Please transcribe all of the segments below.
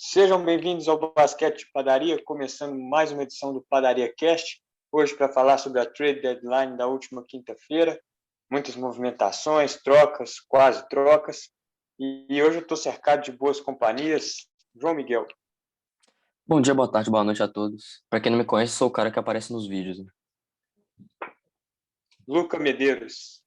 Sejam bem-vindos ao Basquete de Padaria, começando mais uma edição do Padaria Cast, hoje para falar sobre a trade deadline da última quinta-feira, muitas movimentações, trocas, quase trocas, e hoje eu estou cercado de boas companhias. João Miguel. Bom dia, boa tarde, boa noite a todos. Para quem não me conhece, sou o cara que aparece nos vídeos, né? Luca Medeiros.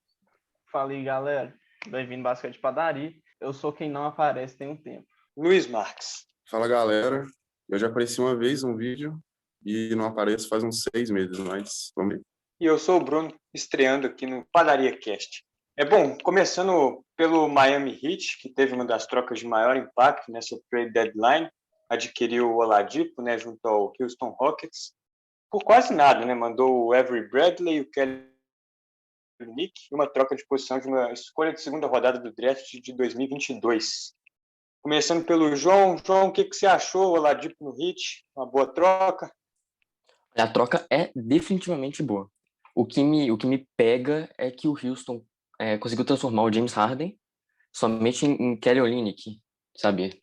Fala aí, galera. Bem-vindo ao Basquete de Padaria. Eu sou quem não aparece tem um tempo. Luiz Marques. Fala, galera. Eu já apareci uma vez num vídeo e não apareço faz uns 6 meses, mas vamos ver. E eu sou o Bruno, estreando aqui no Padaria Cast. Começando pelo Miami Heat, que teve uma das trocas de maior impacto nessa trade deadline, adquiriu o Oladipo, né, junto ao Houston Rockets, por quase nada, né, mandou o Avery Bradley e o Kelly Olynyk, uma troca de posição de uma escolha de segunda rodada do draft de 2022. Começando pelo João. João, o que você achou, o Oladipo no Heat? Uma boa troca? A troca é definitivamente boa. O que me pega é que o Houston conseguiu transformar o James Harden somente em Kelly Olynyk, sabe?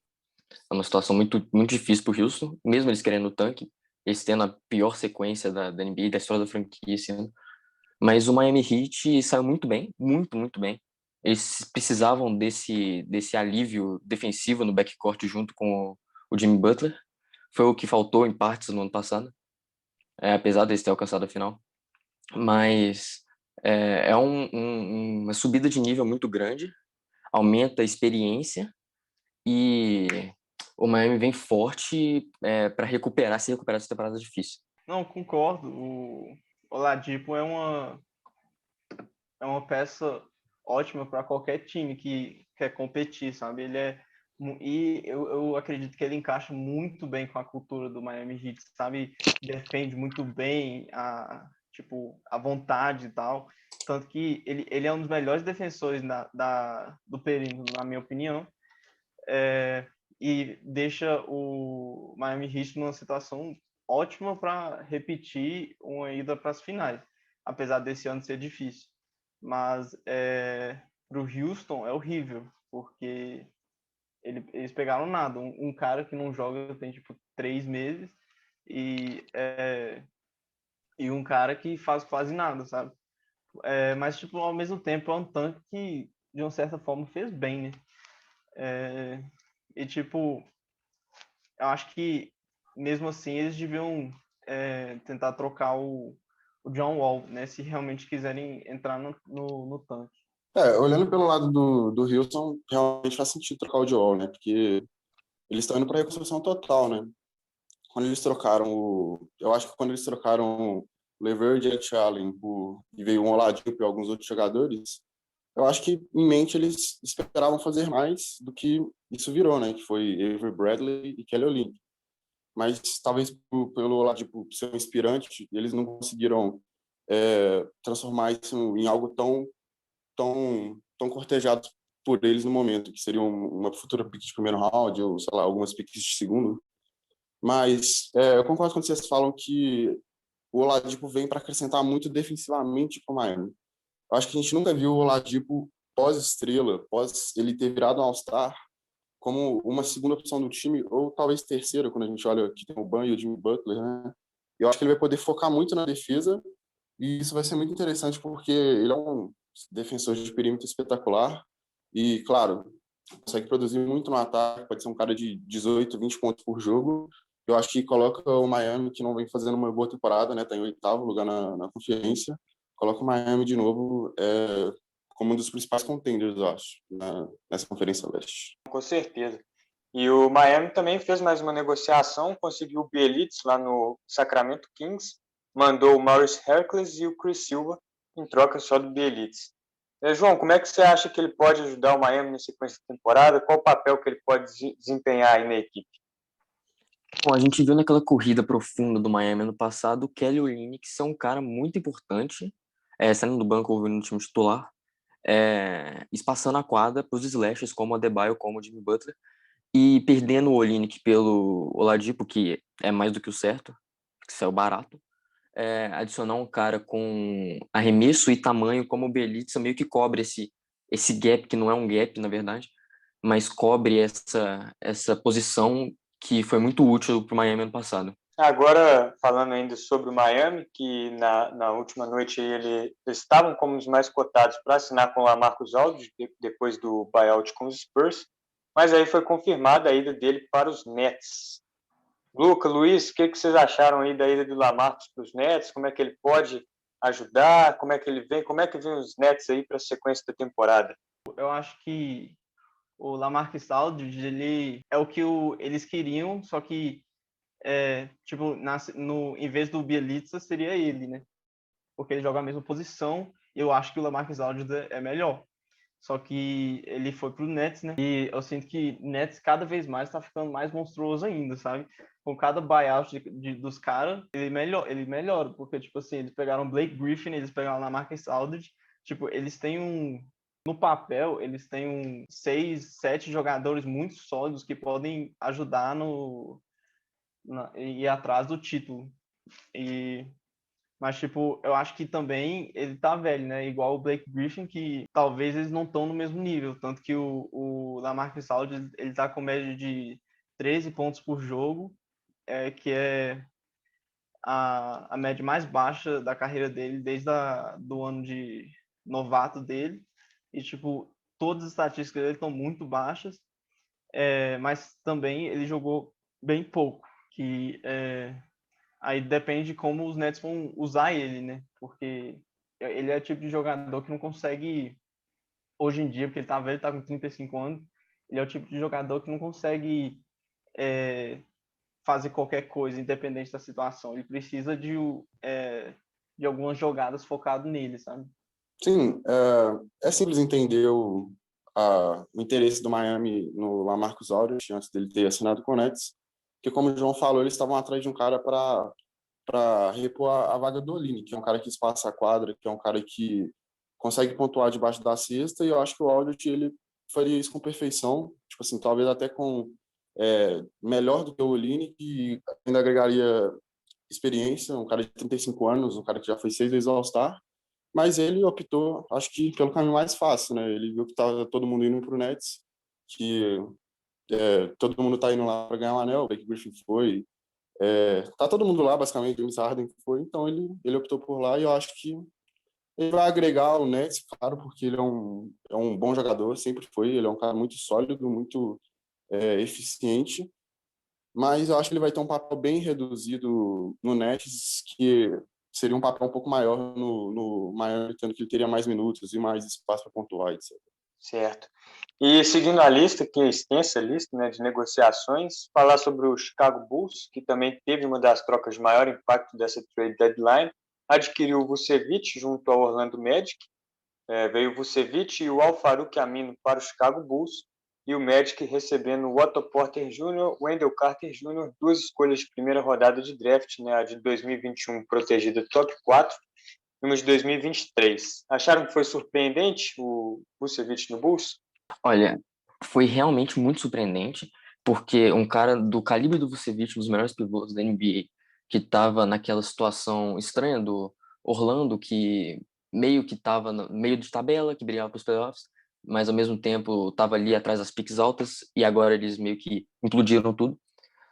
É uma situação muito, muito difícil para o Houston, mesmo eles querendo o tanque, eles tendo a pior sequência da NBA, da história da franquia esse ano. Mas o Miami Heat saiu muito bem, muito, muito bem. Eles precisavam desse alívio defensivo no backcourt junto com o Jimmy Butler. Foi o que faltou em partes no ano passado, apesar deles terem alcançado a final. Mas é uma subida de nível muito grande, aumenta a experiência e o Miami vem forte para se recuperar dessa temporada difícil. Não, concordo. O Oladipo é uma peça ótima para qualquer time que quer competir, sabe? E eu acredito que ele encaixa muito bem com a cultura do Miami Heat, sabe? Defende muito bem a vontade e tal. Tanto que ele é um dos melhores defensores do perímetro, na minha opinião. E deixa o Miami Heat numa situação ótima para repetir uma ida para as finais, apesar desse ano ser difícil. Mas para o Houston é horrível, porque eles pegaram nada. Um cara que não joga tem 3 meses e um cara que faz quase nada, sabe? Mas ao mesmo tempo é um tanque que de uma certa forma fez bem, né? Eu acho que mesmo assim eles deviam tentar trocar o John Wall, né? Se realmente quiserem entrar no tanque. Olhando pelo lado do Houston, realmente faz sentido trocar o Joel, né? Porque eles estão indo para a reconstrução total, né? Eu acho que quando eles trocaram o Lever e Jack Allen e veio o Oladipo e alguns outros jogadores, eu acho que em mente eles esperavam fazer mais do que isso virou, né? Que foi Avery Bradley e Kelly Olynyk. Mas talvez pelo Oladipo ser um inspirante, eles não conseguiram transformar isso em algo tão cortejado por eles no momento, que seria uma futura pick de primeiro round ou, sei lá, algumas picks de segundo. Mas eu concordo quando vocês falam que o Oladipo vem para acrescentar muito defensivamente para o Miami. Eu acho que a gente nunca viu o Oladipo pós-estrela, pós ele ter virado um All-Star, como uma segunda opção do time, ou talvez terceira, quando a gente olha que tem o Ban e o Jimmy Butler, né? Eu acho que ele vai poder focar muito na defesa, e isso vai ser muito interessante, porque ele é um defensor de perímetro espetacular, e, claro, consegue produzir muito no ataque, pode ser um cara de 18, 20 pontos por jogo. Eu acho que coloca o Miami, que não vem fazendo uma boa temporada, né? Está em 8º lugar na conferência, coloca o Miami de novo como um dos principais contenders, eu acho, nessa Conferência Leste. Com certeza. E o Miami também fez mais uma negociação, conseguiu o Bielitz lá no Sacramento Kings, mandou o Maurice Hercules e o Chris Silva em troca só do Bielitz. João, como é que você acha que ele pode ajudar o Miami na sequência da temporada? Qual o papel que ele pode desempenhar aí na equipe? Bom, a gente viu naquela corrida profunda do Miami ano passado o Kelly Olynyk ser um cara muito importante, saindo do banco ou vindo no time titular, espaçando a quadra para os slashes como o Adebayo, como o Jimmy Butler, e perdendo o Olynyk pelo Oladipo, que é mais do que o certo, que saiu barato, adicionar um cara com arremesso e tamanho como o Bjelica meio que cobre esse gap, que não é um gap, na verdade, mas cobre essa posição que foi muito útil para o Miami ano passado. Agora, falando ainda sobre o Miami, que na última noite eles estavam como os mais cotados para assinar com o LaMarcus Aldridge, depois do buyout com os Spurs, mas aí foi confirmada a ida dele para os Nets. Luca, Luiz, o que vocês acharam aí da ida do LaMarcus para os Nets? Como é que ele pode ajudar? Como é que ele vem? Como é que vem os Nets aí para a sequência da temporada? Eu acho que o LaMarcus Aldridge, ele é o que eles queriam, só que tipo, em vez do Bjelica, seria ele, né? Porque ele joga a mesma posição. Eu acho que o LaMarcus Aldridge é melhor. Só que ele foi pro Nets, né? E eu sinto que Nets cada vez mais tá ficando mais monstruoso ainda, sabe? Com cada buyout dos caras, ele melhora. Porque, tipo assim, eles pegaram Blake Griffin, eles pegaram LaMarcus Aldridge. Tipo, eles têm no papel, eles têm 6, 7 jogadores muito sólidos que podem ajudar ir atrás do título. Mas, tipo, eu acho que também ele tá velho, né? Igual o Blake Griffin, que talvez eles não estão no mesmo nível. Tanto que o LaMarcus Aldridge, ele tá com média de 13 pontos por jogo, que é a média mais baixa da carreira dele desde do ano de novato dele. E, tipo, todas as estatísticas dele estão muito baixas, mas também ele jogou bem pouco, que aí depende de como os Nets vão usar ele, né? Porque ele é o tipo de jogador que não consegue, hoje em dia, porque ele tá velho, tá com 35 anos, ele é o tipo de jogador que não consegue fazer qualquer coisa, independente da situação. Ele precisa de algumas jogadas focado nele, sabe? Sim, é simples entender o interesse do Miami no LaMarcus Aldridge antes dele ter assinado com o Nets, porque como o João falou, eles estavam atrás de um cara para repor a vaga do Olini, que é um cara que espaça a quadra, que é um cara que consegue pontuar debaixo da cesta, e eu acho que o Aldridge ele faria isso com perfeição, tipo assim, talvez até com melhor do que o Olini, que ainda agregaria experiência, um cara de 35 anos, um cara que já foi 6 vezes All-Star, mas ele optou, acho que pelo caminho mais fácil, né? Ele viu que tava todo mundo indo pro Nets, que todo mundo tá indo lá para ganhar um anel, o Blake Griffin foi, tá todo mundo lá, basicamente, James Harden foi, então ele optou por lá e eu acho que ele vai agregar o Nets, claro, porque ele é um bom jogador, sempre foi, ele é um cara muito sólido, muito eficiente, mas eu acho que ele vai ter um papel bem reduzido no Nets, que seria um papel um pouco maior no Miami, tendo que ele teria mais minutos e mais espaço para pontuar, etc. Certo. E seguindo a lista, que é a extensa lista, né, de negociações, falar sobre o Chicago Bulls, que também teve uma das trocas de maior impacto dessa trade deadline, adquiriu o Vucevic junto ao Orlando Magic, veio o Vucevic e o Al-Farouq Amino para o Chicago Bulls, e o Magic recebendo o Otto Porter Jr., Wendell Carter Jr., duas escolhas de primeira rodada de draft, né, a de 2021 protegida top 4, e uma de 2023. Acharam que foi surpreendente o Vucevic no Bulls? Olha, foi realmente muito surpreendente, porque um cara do calibre do Vucevic, um dos melhores pivôs da NBA, que estava naquela situação estranha do Orlando, que meio que estava no meio de tabela, que brigava para os playoffs, mas ao mesmo tempo estava ali atrás das piques altas, e agora eles meio que implodiram tudo.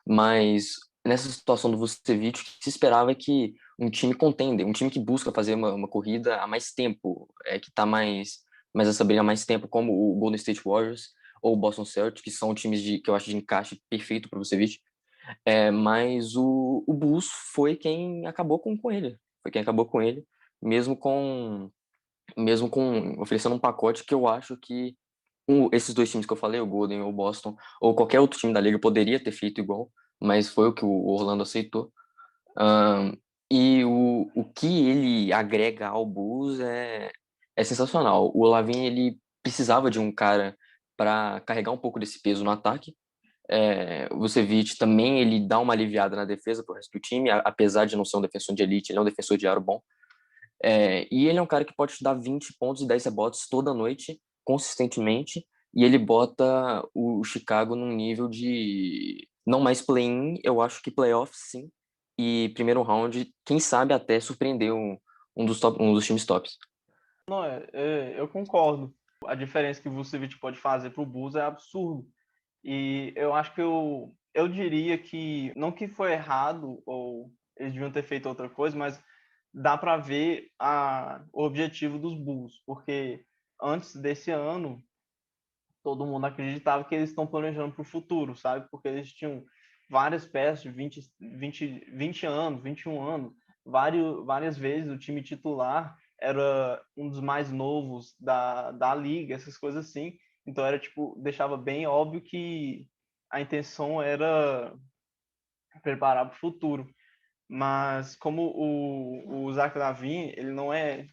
Mas nessa situação do Vucevic, o que se esperava é que um time contender, um time que busca fazer uma corrida há mais tempo, que está mais essa briga há mais tempo, como o Golden State Warriors ou o Boston Celtics, que são times que eu acho de encaixe perfeito para o Vucevic. Mas o Bulls foi quem acabou com ele. Foi quem acabou com ele, mesmo com oferecendo um pacote que eu acho que esses dois times que eu falei, o Golden ou o Boston, ou qualquer outro time da liga poderia ter feito igual, mas foi o que o Orlando aceitou. E o que ele agrega ao Bulls é sensacional. O Lavine, ele precisava de um cara para carregar um pouco desse peso no ataque. O Vucevic também, ele dá uma aliviada na defesa pro resto do time, apesar de não ser um defensor de elite, ele é um defensor de aro bom. E ele é um cara que pode te dar 20 pontos e 10 rebotes toda noite, consistentemente, e ele bota o Chicago num nível de não mais play-in, eu acho que playoff sim, e primeiro round, quem sabe até surpreender um dos times tops. Não, eu concordo. A diferença que o Vucevic pode fazer para o Bulls é absurdo. E eu acho que eu diria que, não que foi errado, ou eles deviam ter feito outra coisa, mas dá para ver o objetivo dos Bulls, porque antes desse ano, todo mundo acreditava que eles estão planejando para o futuro, sabe? Porque eles tinham várias peças de 20 anos, 21 anos, várias vezes o time titular era um dos mais novos da liga, essas coisas assim. Então era tipo, deixava bem óbvio que a intenção era preparar para o futuro. Mas como o Zach LaVine, ele não é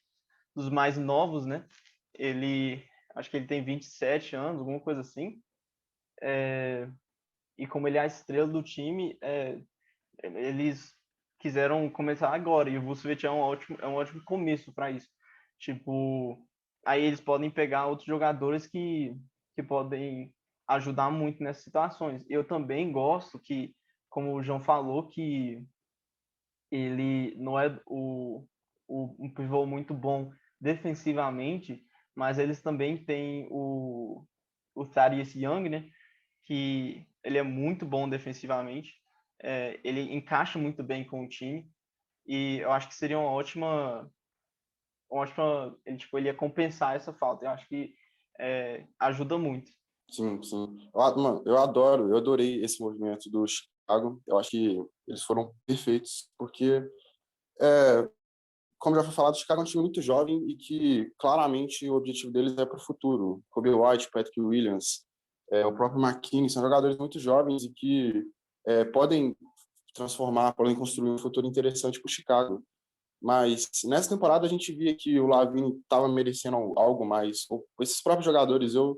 dos mais novos, né? Ele, acho que ele tem 27 anos, alguma coisa assim. E como ele é a estrela do time, eles quiseram começar agora. E o Vucevic é um ótimo começo para isso. Tipo, aí eles podem pegar outros jogadores que podem ajudar muito nessas situações. Eu também gosto que, como o João falou, que ele não é um pivô muito bom defensivamente, mas eles também têm o Thaddeus Young, né? Que ele é muito bom defensivamente, ele encaixa muito bem com o time, e eu acho que seria ele, tipo, ele ia compensar essa falta. Eu acho que ajuda muito. Sim, sim. Mano, eu adorei esse movimento do Chicago. Eu acho que eles foram perfeitos, porque, como já foi falado, o Chicago é um time muito jovem e que, claramente, o objetivo deles é para o futuro. Kobe White, Patrick Williams, o próprio McKinney, são jogadores muito jovens e que podem podem construir um futuro interessante para o Chicago. Mas nessa temporada a gente via que o Lavine estava merecendo algo mais. Esses próprios jogadores, eu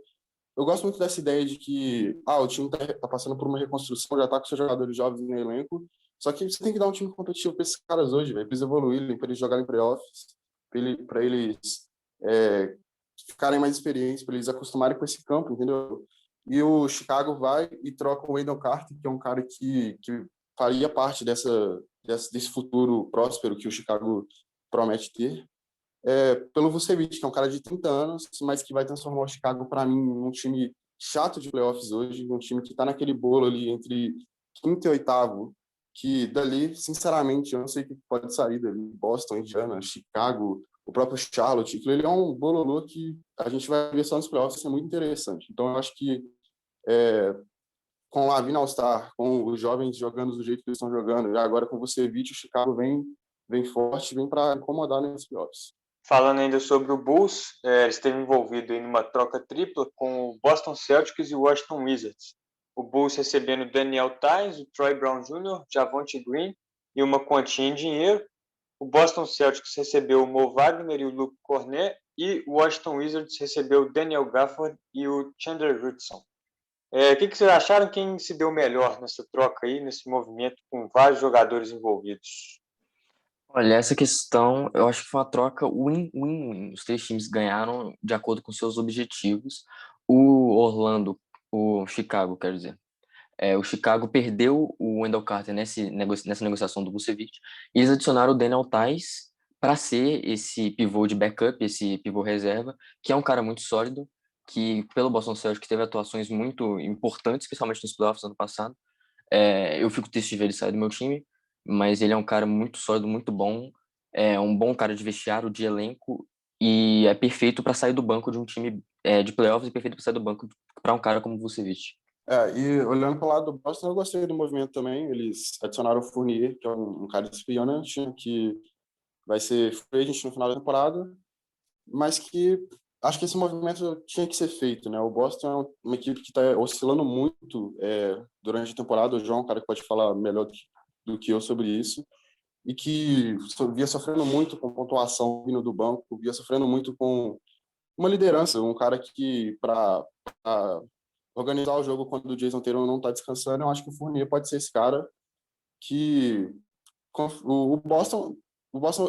gosto muito dessa ideia de que o time está passando por uma reconstrução, já está com seus jogadores jovens no elenco, só que você tem que dar um time competitivo para esses caras hoje, velho, para eles evoluírem, para eles jogarem playoffs, para eles ficarem mais experientes, para eles acostumarem com esse campo, entendeu? E o Chicago vai e troca o Wendell Carter, que é um cara que faria parte desse futuro próspero que o Chicago promete ter, pelo Vucevic, que é um cara de 30 anos, mas que vai transformar o Chicago, para mim, num time chato de playoffs hoje, um time que está naquele bolo ali entre quinto e oitavo, que dali, sinceramente, eu não sei o que pode sair dali. Boston, Indiana, Chicago, o próprio Charlotte, ele é um bololô que a gente vai ver só nos playoffs, isso é muito interessante. Então, eu acho que com o Lavine All-Star, com os jovens jogando do jeito que eles estão jogando, e agora com o Vucevic, o Chicago vem forte, vem para incomodar nesses playoffs. Falando ainda sobre o Bulls, ele esteve envolvido em uma troca tripla com o Boston Celtics e o Washington Wizards. O Bulls recebendo Daniel Theis, o Troy Brown Jr., Javonte Green e uma quantia em dinheiro. O Boston Celtics recebeu o Mo Wagner e o Luke Cornet, e o Washington Wizards recebeu o Daniel Gafford e o Chandler Hudson. O que vocês acharam? Quem se deu melhor nessa troca aí, nesse movimento com vários jogadores envolvidos? Olha, essa questão, eu acho que foi uma troca win-win-win. Os três times ganharam de acordo com seus objetivos. O Chicago, quero dizer. O Chicago perdeu o Wendell Carter nessa negociação do Vucevic, e eles adicionaram o Daniel Theis para ser esse pivô de backup, esse pivô reserva, que é um cara muito sólido, que pelo Boston Celtics teve atuações muito importantes, especialmente nos playoffs ano passado. Eu fico triste de ver ele sair do meu time, mas ele é um cara muito sólido, muito bom, é um bom cara de vestiário, de elenco, e é perfeito para sair do banco de um time de playoffs e perfeito para sair do banco para um cara como o Vucevic. E olhando para o lado do Boston, eu gostei do movimento também. Eles adicionaram o Fournier, que é um cara experiente, que vai ser free agent no final da temporada, mas que acho que esse movimento tinha que ser feito, né? O Boston é uma equipe que está oscilando muito durante a temporada. O João é um cara que pode falar melhor do que eu sobre isso, e que via sofrendo muito com pontuação vindo do banco, via sofrendo muito com uma liderança, um cara que, para organizar o jogo quando o Jason Tatum não está descansando, eu acho que o Fournier pode ser esse cara que o Boston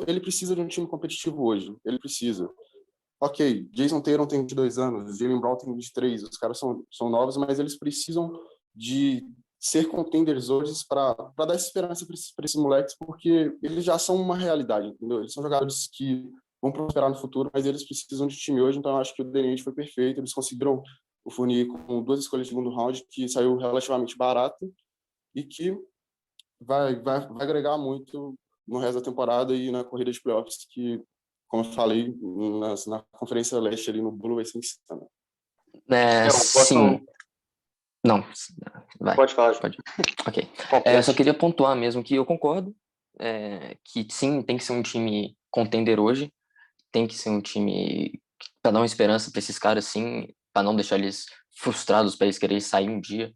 ele precisa de um time competitivo hoje, ele precisa. Ok, Jason Tatum tem 22 anos, Jaylen Brown tem 23, os caras são novos, mas eles precisam de ser contenders hoje para dar esperança para esses moleques, porque eles já são uma realidade, entendeu? Eles são jogadores que vão prosperar no futuro, mas eles precisam de time hoje, então eu acho que o Danny foi perfeito, eles conseguiram o Fournier com 2 escolhas de segundo round, que saiu relativamente barato, e que vai agregar muito no resto da temporada e na corrida de playoffs, que, como eu falei, na Conferência Leste ali no Bulo vai ser insano. O Boston... Sim. Não, vai. Pode falar. Pode. Ok. Complete. Só queria pontuar mesmo que eu concordo que sim, tem que ser um time contender hoje, tem que ser um time para dar uma esperança para esses caras, sim, para não deixar eles frustrados, para eles quererem sair um dia.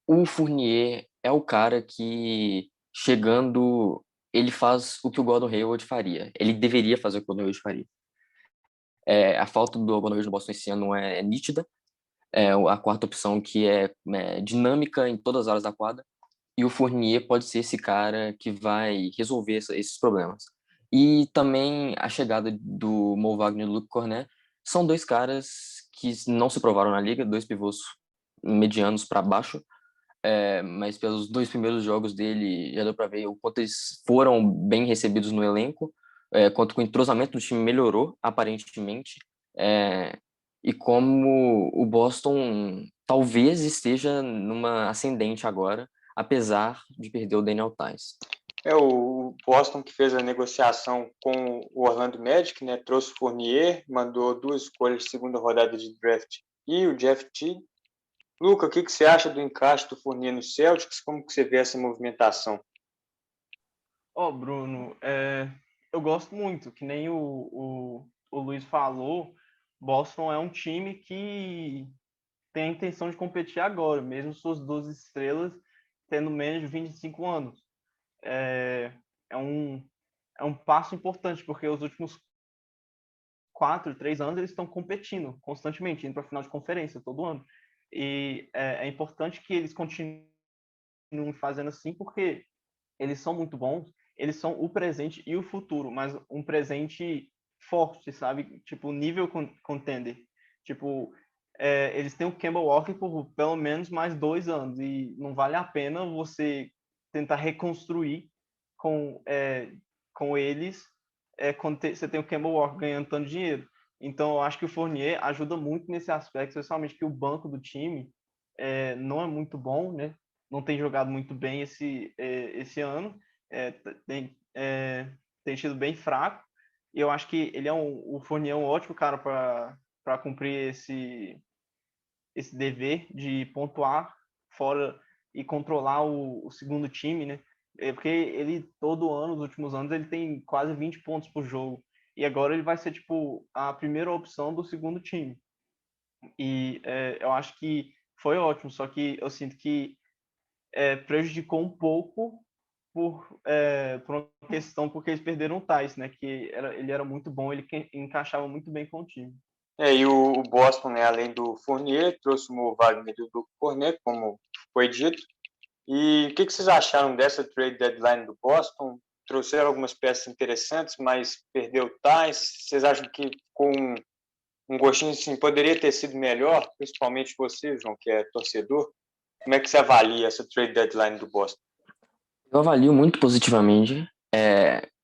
O Fournier é o cara que, chegando, ele faz o que o Gordon Hayward faria. Ele deveria fazer o que o Gordon Hayward faria. A falta do Gordon Hayward no Boston esse ano é nítida. A quarta opção que é dinâmica em todas as áreas da quadra. E o Fournier pode ser esse cara que vai resolver esses problemas. E também a chegada do Mo Wagner e do Luke Cornet são dois caras que não se provaram na liga, dois pivôs medianos para baixo, mas pelos 2 primeiros jogos dele já deu para ver o quanto eles foram bem recebidos no elenco, quanto o entrosamento do time melhorou, aparentemente, e como o Boston talvez esteja numa ascendente agora, apesar de perder o Daniel Theis. O Boston que fez a negociação com o Orlando Magic, né? Trouxe o Fournier, mandou 2 escolhas de segunda rodada de draft e o Jeff Teague. Luca, o que você acha do encaixe do Fournier no Celtics? Como que você vê essa movimentação? Bruno, eu gosto muito, que nem o Luiz falou, Boston é um time que tem a intenção de competir agora, mesmo suas 12 estrelas tendo menos de 25 anos. É um passo importante, porque os últimos 4, 3 anos eles estão competindo constantemente, indo para a final de conferência todo ano. E é importante que eles continuem fazendo assim, porque eles são muito bons, eles são o presente e o futuro, mas um presente forte, sabe? Tipo, nível contender. Tipo, eles têm o Kemba Walker por pelo menos mais 2 anos, e não vale a pena você tentar reconstruir com eles quando você tem o Kemba Walker ganhando tanto dinheiro. Então, eu acho que o Fournier ajuda muito nesse aspecto, especialmente que o banco do time não é muito bom, né? Não tem jogado muito bem esse ano, tem sido bem fraco. E eu acho que o Fournier é um ótimo cara para cumprir esse dever de pontuar fora e controlar o segundo time, né? Porque ele, todo ano, nos últimos anos, ele tem quase 20 pontos por jogo. E agora ele vai ser, tipo, a primeira opção do segundo time. E eu acho que foi ótimo, só que eu sinto que prejudicou um pouco por uma questão, porque eles perderam o Theis, né? Que ele era muito bom, ele encaixava muito bem com o time. E o Boston, né, além do Fournier, trouxe o Mo Wagner e o Luke Cornet, como foi dito. E o que vocês acharam dessa trade deadline do Boston? Trouxeram algumas peças interessantes, mas perdeu o Theis. Vocês acham que com um gostinho assim, poderia ter sido melhor, principalmente você, João, que é torcedor? Como é que você avalia essa trade deadline do Boston? Eu avalio muito positivamente.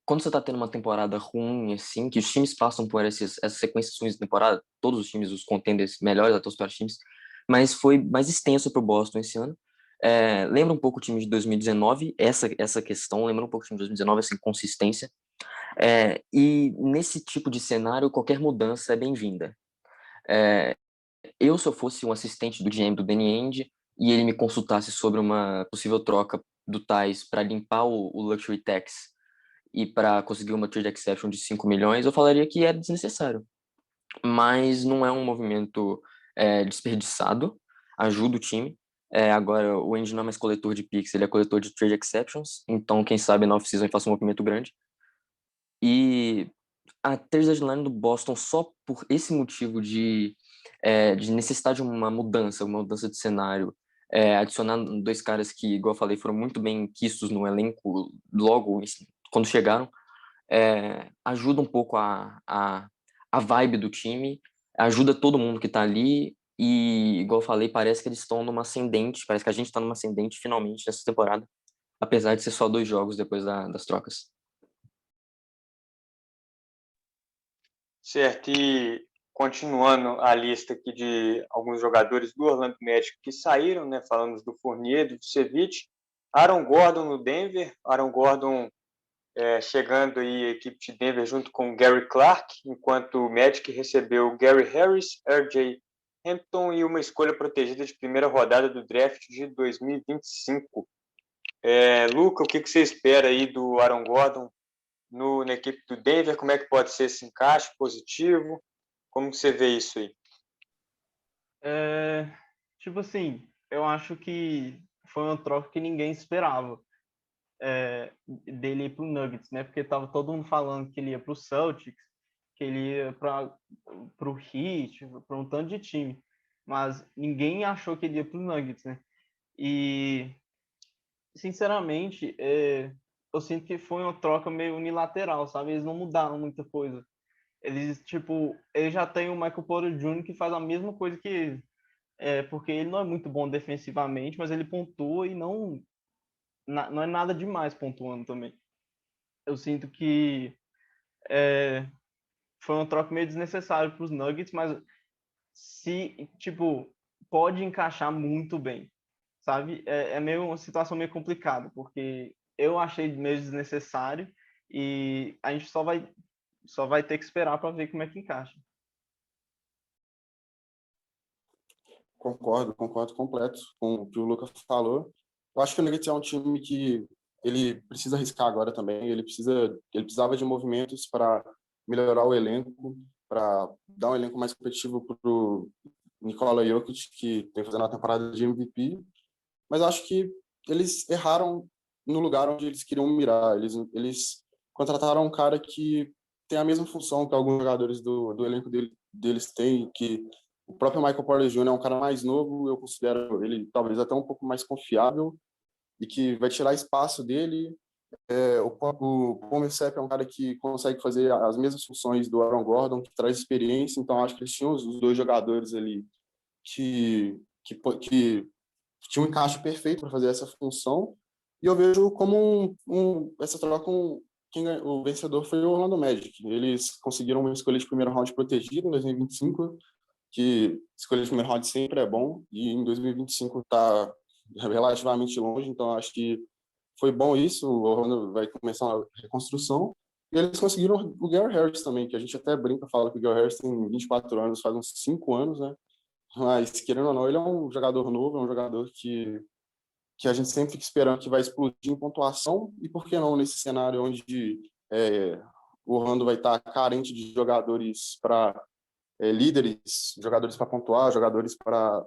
Quando você está tendo uma temporada ruim, assim, que os times passam por essas sequências ruins de temporada, todos os times, os contenders melhores até os piores times, mas foi mais extenso para o Boston esse ano. Lembra um pouco o time de 2019, essa questão, lembra um pouco o time de 2019, essa inconsistência. E nesse tipo de cenário, qualquer mudança é bem-vinda. Se eu fosse um assistente do GM do Danny Ainge e ele me consultasse sobre uma possível troca do Theis para limpar o luxury tax e para conseguir uma trade exception de 5 milhões, eu falaria que era desnecessário. Mas não é um movimento desperdiçado, ajuda o time. Agora, o Ainge não é mais coletor de picks, ele é coletor de trade exceptions, então quem sabe na off-season ele faça um movimento grande. E a trade deadline do Boston, só por esse motivo de necessidade de uma mudança de cenário, adicionando 2 caras que, igual eu falei, foram muito bem quistos no elenco logo quando chegaram, ajuda um pouco a vibe do time, ajuda todo mundo que tá ali, e, igual eu falei, parece que eles estão numa ascendente, parece que a gente tá numa ascendente finalmente nessa temporada, apesar de ser só 2 jogos depois das trocas. Certo, e continuando a lista aqui de alguns jogadores do Orlando Magic que saíram, né? Falamos do Fournier, do Vucevic, Aaron Gordon no Denver, Aaron Gordon chegando aí a equipe de Denver junto com Gary Clark, enquanto o Magic recebeu Gary Harris, R.J. Hampton e uma escolha protegida de primeira rodada do draft de 2025. Luca, o que você espera aí do Aaron Gordon na equipe do Denver? Como é que pode ser esse encaixe positivo? Como você vê isso aí? Tipo assim, eu acho que foi uma troca que ninguém esperava dele ir para o Nuggets, né? Porque tava todo mundo falando que ele ia para o Celtics, que ele ia para o Heat, para um tanto de time, mas ninguém achou que ele ia para o Nuggets, né? E sinceramente, eu sinto que foi uma troca meio unilateral, sabe? Eles não mudaram muita coisa. Ele já tem o Michael Porter Jr. que faz a mesma coisa que ele. Porque ele não é muito bom defensivamente, mas ele pontua e não é nada demais pontuando também. Eu sinto que foi uma troca meio desnecessária para os Nuggets, mas pode encaixar muito bem, sabe? É meio uma situação meio complicada, porque eu achei meio desnecessário e a gente só vai ter que esperar para ver como é que encaixa. Concordo completo com o que o Lucas falou. Eu acho que o Nuggets é um time que ele precisa arriscar agora também. Ele precisava de movimentos para melhorar o elenco, para dar um elenco mais competitivo para o Nikola Jokic, que tem fazendo a temporada de MVP. Mas acho que eles erraram no lugar onde eles queriam mirar. Eles contrataram um cara que tem a mesma função que alguns jogadores do elenco deles têm, que o próprio Michael Porter Jr. é um cara mais novo, eu considero ele talvez até um pouco mais confiável e que vai tirar espaço dele. O Paul Millsap é um cara que consegue fazer as mesmas funções do Aaron Gordon, que traz experiência, então acho que eles tinham os dois jogadores ali que tinha um encaixe perfeito para fazer essa função, e eu vejo como essa troca, o vencedor foi o Orlando Magic. Eles conseguiram uma escolha de primeiro round protegida em 2025, que escolha de primeiro round sempre é bom, e em 2025 está relativamente longe, então acho que foi bom isso. O Orlando vai começar uma reconstrução, e eles conseguiram o Gary Harris também, que a gente até brinca, fala que o Gary Harris tem 24 anos, faz uns 5 anos, né? Mas, querendo ou não, ele é um jogador novo, é um jogador que a gente sempre fica esperando que vai explodir em pontuação, e por que não nesse cenário onde o Orlando vai estar carente de jogadores para líderes, jogadores para pontuar, jogadores para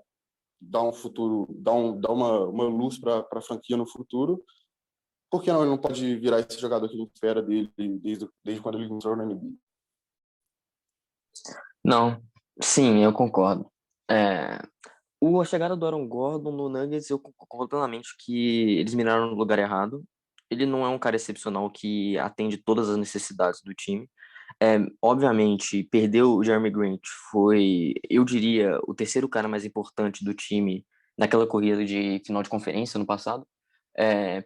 dar um futuro, dar uma luz para a franquia no futuro. Por que não ele não pode virar esse jogador que a gente espera dele desde quando ele entrou na NBA? Não, sim, eu concordo. A chegada do Aaron Gordon no Nuggets, eu concordo plenamente que eles miraram no lugar errado. Ele não é um cara excepcional que atende todas as necessidades do time. Obviamente, perder o Jeremy Grant foi, eu diria, o terceiro cara mais importante do time naquela corrida de final de conferência no passado.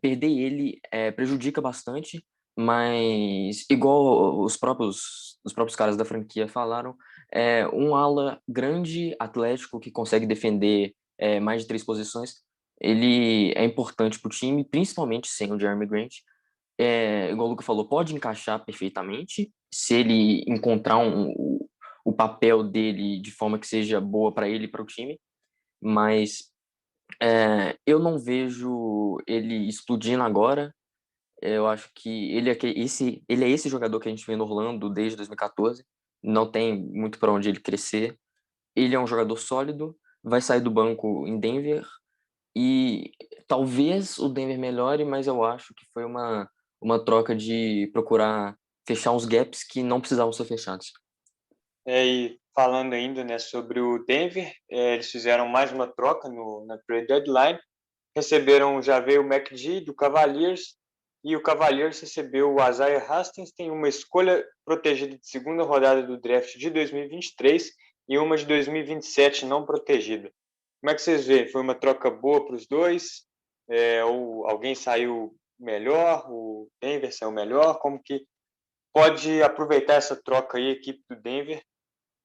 Perder ele prejudica bastante, mas igual os próprios caras da franquia falaram, um ala grande, atlético, que consegue defender mais de 3 posições, ele é importante para o time, principalmente sem o Jeremy Grant. Igual o Luca falou, pode encaixar perfeitamente se ele encontrar o papel dele de forma que seja boa para ele e para o time, mas eu não vejo ele explodindo agora. Eu acho que ele é esse jogador que a gente vê no Orlando desde 2014, não tem muito para onde ele crescer. Ele é um jogador sólido, vai sair do banco em Denver e talvez o Denver melhore, mas eu acho que foi uma troca de procurar fechar uns gaps que não precisavam ser fechados. E falando ainda, né, sobre o Denver, eles fizeram mais uma troca na trade deadline, receberam já veio o McGee do Cavaliers, e o Cavaliers recebeu o Isaiah Hastings, tem uma escolha protegida de segunda rodada do draft de 2023 e uma de 2027 não protegida. Como é que vocês veem? Foi uma troca boa para os dois? Ou alguém saiu melhor? O Denver saiu melhor? Como que pode aproveitar essa troca aí, a equipe do Denver,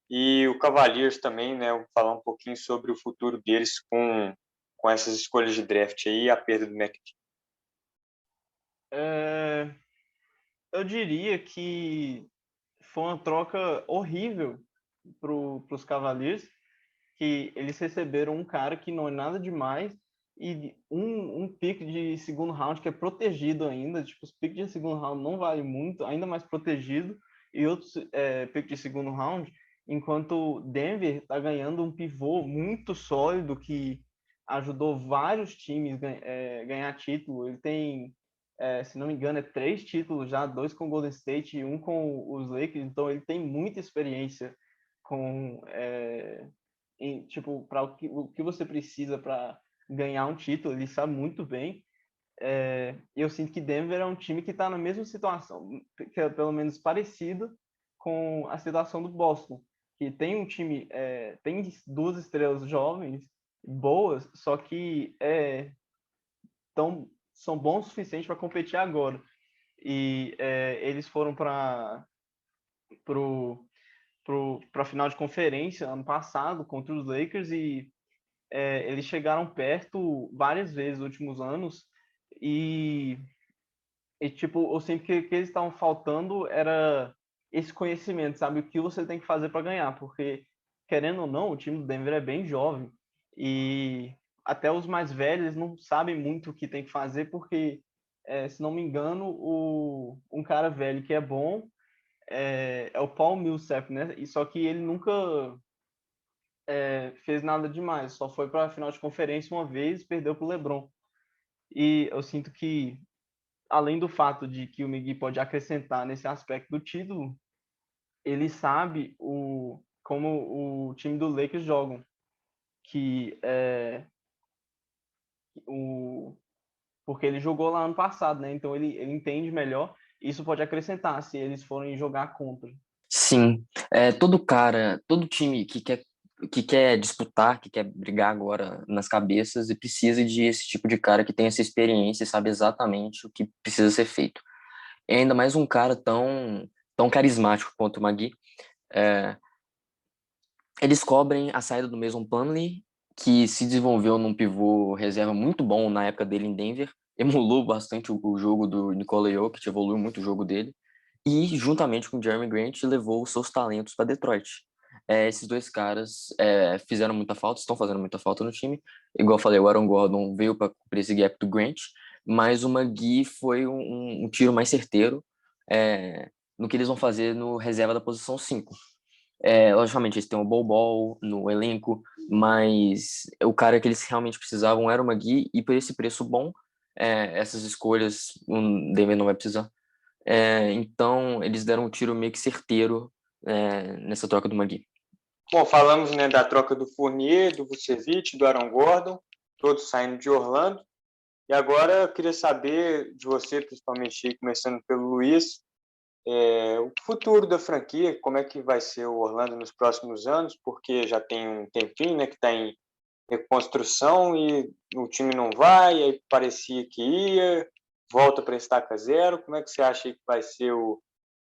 E o Cavaliers também, né? Vou falar um pouquinho sobre o futuro deles com essas escolhas de draft aí e a perda do McGee. Eu diria que foi uma troca horrível para os Cavaliers, que eles receberam um cara que não é nada demais e um pick de segundo round que é protegido ainda. Tipo, os picks de segundo round não vale muito, ainda mais protegido, e outros pick de segundo round, enquanto Denver está ganhando um pivô muito sólido que ajudou vários times ganhar título. Ele tem, se não me engano, 3 títulos já, 2 com o Golden State e 1 com os Lakers, então ele tem muita experiência com tipo, para o que você precisa para ganhar um título, ele sabe muito bem. Eu sinto que Denver é um time que está na mesma situação, que é pelo menos parecida com a situação do Boston, que tem um time, tem 2 estrelas jovens boas, só que são bons o suficiente para competir agora. E eles foram para a final de conferência ano passado contra os Lakers e eles chegaram perto várias vezes nos últimos anos e tipo, eu sinto que eles estavam faltando era esse conhecimento, sabe? O que você tem que fazer para ganhar, porque, querendo ou não, o time do Denver é bem jovem e até os mais velhos não sabem muito o que tem que fazer, porque, se não me engano, um cara velho que é bom é o Paul Millsap, né? E só que ele nunca fez nada demais, só foi para a final de conferência uma vez e perdeu para o LeBron. E eu sinto que, além do fato de que o Migui pode acrescentar nesse aspecto do título, ele sabe como o time do Lakers jogam, que porque ele jogou lá ano passado, né? Então ele entende melhor. Isso pode acrescentar se eles forem jogar contra. Sim, todo time que quer disputar, que quer brigar agora nas cabeças e precisa de esse tipo de cara que tem essa experiência e sabe exatamente o que precisa ser feito. E ainda mais um cara tão carismático quanto o Magui. É, eles cobrem a saída do Mason Plumlee, que se desenvolveu num pivô reserva muito bom na época dele em Denver, emulou bastante o jogo do Nikola Jokic, evoluiu muito o jogo dele, e juntamente com o Jeremy Grant levou os seus talentos para Detroit. Esses dois caras fizeram muita falta, estão fazendo muita falta no time. Igual eu falei, o Aaron Gordon veio para cobrir esse gap do Grant, mas o McGee foi um tiro mais certeiro no que eles vão fazer no reserva da posição 5. Logicamente, eles têm o Bol no elenco, mas o cara que eles realmente precisavam era o Magui, e por esse preço bom, essas escolhas o Denver não vai precisar. Então, eles deram um tiro meio que certeiro nessa troca do Magui. Bom, falamos, né, da troca do Fournier, do Vucevic, do Aaron Gordon, todos saindo de Orlando. E agora eu queria saber de você, principalmente começando pelo Luiz, o futuro da franquia, como é que vai ser o Orlando nos próximos anos, porque já tem um tempinho, né, que está em reconstrução e o time não vai, aí parecia que ia, volta para estaca zero. Como é que você acha que vai ser o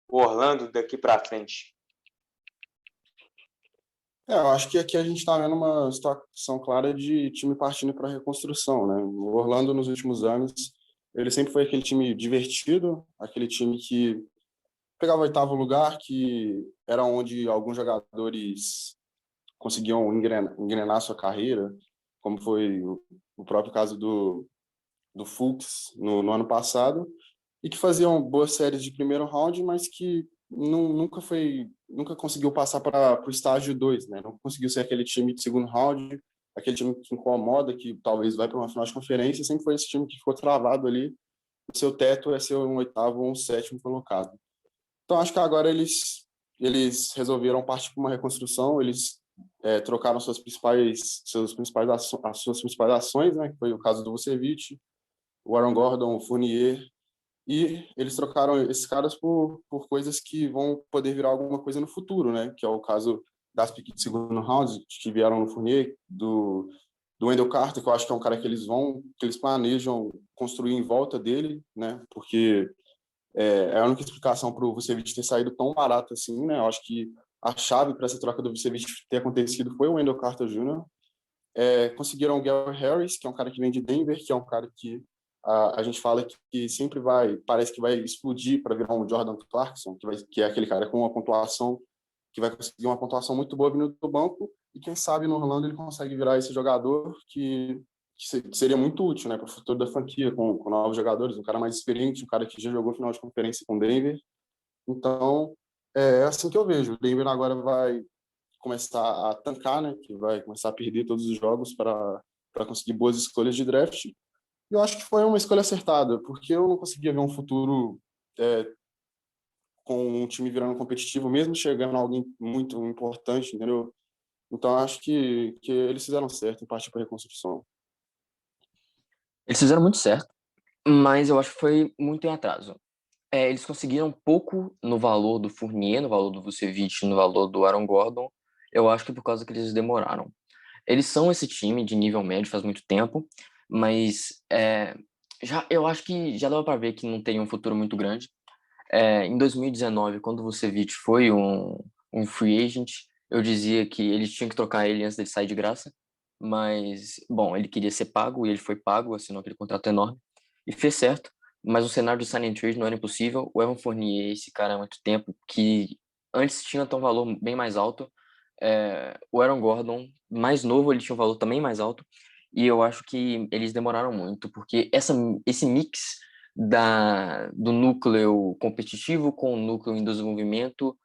Orlando daqui para frente? Eu acho que aqui a gente está vendo uma situação clara de time partindo para reconstrução, né? O Orlando, nos últimos anos, ele sempre foi aquele time divertido, aquele time que pegava o 8º lugar, que era onde alguns jogadores conseguiam engrenar sua carreira, como foi o próprio caso do Fultz no ano passado, e que faziam boas séries de primeiro round, mas que nunca conseguiu passar para o estágio 2, né? Não conseguiu ser aquele time de segundo round, aquele time que incomoda, que talvez vai para uma final de conferência, sempre foi esse time que ficou travado ali. O seu teto é ser um 8º ou um 7º colocado. Então, acho que agora eles resolveram partir para uma reconstrução, eles trocaram as suas principais ações, né? Que foi o caso do Vucevic, o Aaron Gordon, o Fournier, e eles trocaram esses caras por coisas que vão poder virar alguma coisa no futuro, né? Que é o caso das piques de segundo round que vieram no Fournier, do Wendell Carter, que eu acho que é um cara que eles planejam construir em volta dele, né? Porque é a única explicação para o Vucevic ter saído tão barato assim, né? Eu acho que a chave para essa troca do Vucevic ter acontecido foi o Wendell Carter Jr. Conseguiram o Gary Harris, que é um cara que vem de Denver, que é um cara que a gente fala que sempre parece que vai explodir para virar um Jordan Clarkson, que é aquele cara com uma pontuação, que vai conseguir uma pontuação muito boa vindo do banco, e quem sabe no Orlando ele consegue virar esse jogador que seria muito útil, né, para o futuro da franquia, com novos jogadores, um cara mais experiente, um cara que já jogou final de conferência com Denver. Então, é assim que eu vejo. O Denver agora vai começar a tancar, né, que vai começar a perder todos os jogos para conseguir boas escolhas de draft. E eu acho que foi uma escolha acertada, porque eu não conseguia ver um futuro com um time virando competitivo, mesmo chegando alguém muito importante, entendeu? Então, acho que eles fizeram certo em partir para a reconstrução. Eles fizeram muito certo, mas eu acho que foi muito em atraso. Eles conseguiram pouco no valor do Fournier, no valor do Vucevic, no valor do Aaron Gordon. Eu acho que por causa que eles demoraram. Eles são esse time de nível médio faz muito tempo, mas eu acho que já dava para ver que não tem um futuro muito grande. Em 2019, quando o Vucevic foi um free agent, eu dizia que eles tinham que trocar ele antes dele sair de graça, mas, bom, ele queria ser pago e ele foi pago, assinou aquele contrato enorme, e fez certo, mas o cenário de sign and trade não era impossível. O Evan Fournier, esse cara há muito tempo, que antes tinha até um valor bem mais alto. O Aaron Gordon, mais novo, ele tinha um valor também mais alto, e eu acho que eles demoraram muito, porque esse mix do núcleo competitivo com o núcleo em desenvolvimento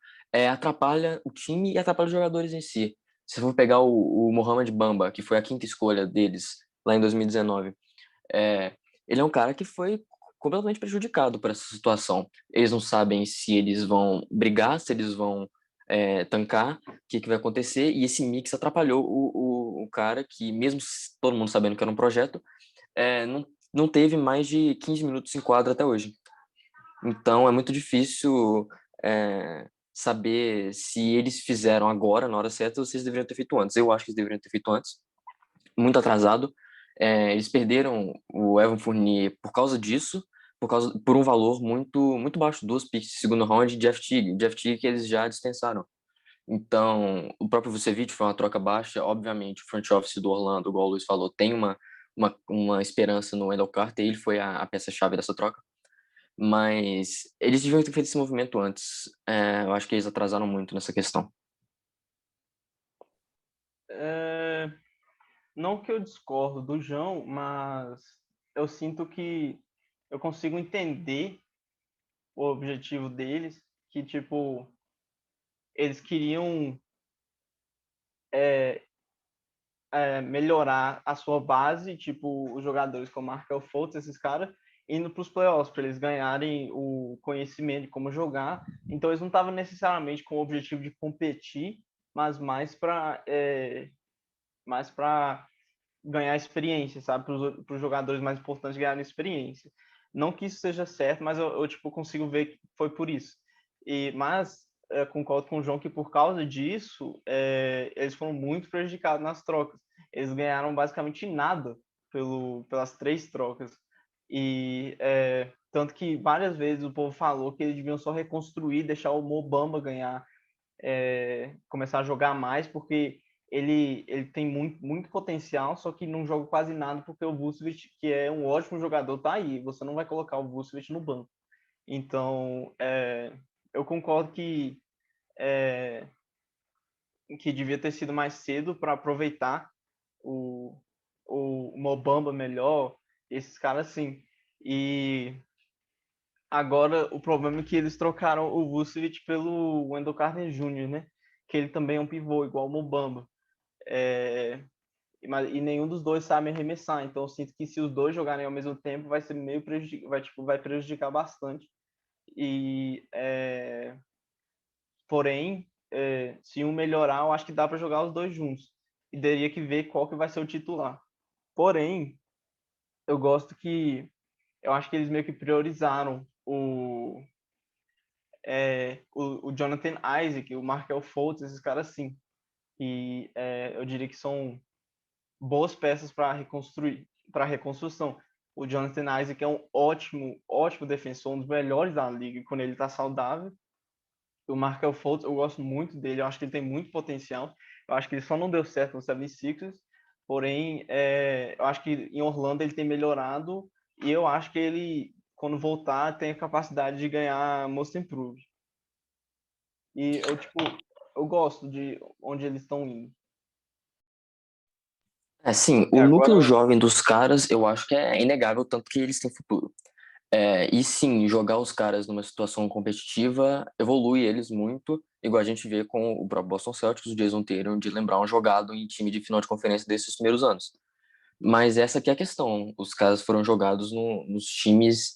atrapalha o time e atrapalha os jogadores em si. Se for pegar o Mohamed Bamba, que foi a quinta escolha deles lá em 2019, ele é um cara que foi completamente prejudicado por essa situação. Eles não sabem se eles vão brigar, se eles vão tancar, o que vai acontecer, e esse mix atrapalhou o cara que, mesmo todo mundo sabendo que era um projeto, não teve mais de 15 minutos em quadra até hoje. Então é muito difícil saber se eles fizeram agora, na hora certa, ou se eles deveriam ter feito antes. Eu acho que eles deveriam ter feito antes, muito atrasado. Eles perderam o Evan Fournier por causa disso, por um valor muito baixo, 2 picks de segundo round de Jeff Teague que eles já dispensaram. Então, o próprio Vucevic foi uma troca baixa. Obviamente, o front office do Orlando, igual o Luiz falou, tem uma esperança no Wendell Carter, ele foi a peça-chave dessa troca. Mas eles deviam ter feito esse movimento antes. Eu acho que eles atrasaram muito nessa questão. Não que eu discordo do João, mas eu sinto que eu consigo entender o objetivo deles, que, tipo, eles queriam melhorar a sua base, tipo, os jogadores como Markel Fultz, esses caras, indo para os playoffs, para eles ganharem o conhecimento de como jogar. Então, eles não estavam necessariamente com o objetivo de competir, mas mais para ganhar experiência, sabe? Para os jogadores mais importantes ganharem experiência. Não que isso seja certo, mas eu tipo, consigo ver que foi por isso. Mas concordo com o João que por causa disso, eles foram muito prejudicados nas trocas. Eles ganharam basicamente nada pelas 3 trocas. Tanto que várias vezes o povo falou que eles deviam só reconstruir, deixar o Mo Bamba ganhar, começar a jogar mais, porque ele tem muito potencial, só que não joga quase nada, porque o Vucevic, que é um ótimo jogador, tá aí. Você não vai colocar o Vucevic no banco. Então, eu concordo que devia ter sido mais cedo para aproveitar o Mobamba melhor, esses caras assim. E agora o problema é que eles trocaram o Vucevic pelo Wendell Carter Jr., né? Que ele também é um pivô, igual o Mobamba. E nenhum dos dois sabe arremessar. Então eu sinto que se os dois jogarem ao mesmo tempo, vai ser meio vai prejudicar bastante. Porém, se um melhorar, eu acho que dá para jogar os dois juntos. E teria que ver qual que vai ser o titular. Porém, eu acho que eles meio que priorizaram o Jonathan Isaac, o Markel Fultz, esses caras assim. E eu diria que são boas peças para reconstrução. O Jonathan Isaac é um ótimo defensor, um dos melhores da liga quando ele está saudável. O Markel Fultz, eu gosto muito dele, eu acho que ele tem muito potencial. Eu acho que ele só não deu certo no 76ers, porém, eu acho que em Orlando ele tem melhorado e eu acho que ele, quando voltar, tem a capacidade de ganhar Most Improved. E eu gosto de onde eles estão indo. Sim, E o núcleo agora, jovem dos caras, eu acho que é inegável, tanto que eles têm futuro. E sim, jogar os caras numa situação competitiva evolui eles muito, igual a gente vê com o próprio Boston Celtics, o Jason Tatum, de lembrar um jogado em time de final de conferência desses primeiros anos. Mas essa que é a questão, os caras foram jogados nos times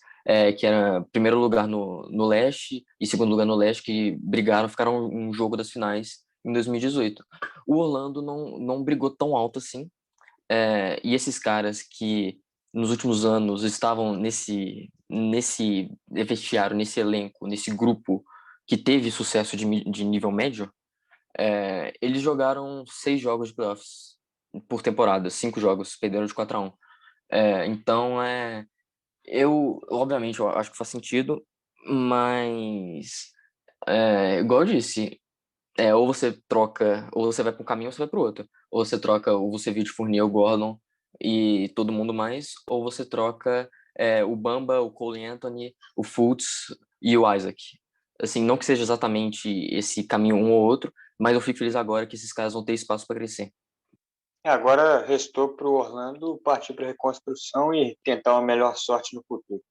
que era primeiro lugar no leste e segundo lugar no leste, que brigaram, ficaram um jogo das finais em 2018. O Orlando não brigou tão alto assim, e esses caras que nos últimos anos estavam nesse vestiário, nesse elenco, nesse grupo que teve sucesso de nível médio, eles jogaram 6 jogos de playoffs por temporada, 5 jogos, perderam de 4-1. Então, obviamente, eu acho que faz sentido, mas, igual eu disse, ou você troca, ou você vai para um caminho ou você vai para o outro. Ou você troca o Vucevic, Fournier, o Gordon e todo mundo mais, ou você troca o Bamba, o Cole Anthony, o Fultz e o Isaac. Assim, não que seja exatamente esse caminho um ou outro, mas eu fico feliz agora que esses caras vão ter espaço para crescer. agora restou para o Orlando partir para a reconstrução e tentar uma melhor sorte no futuro.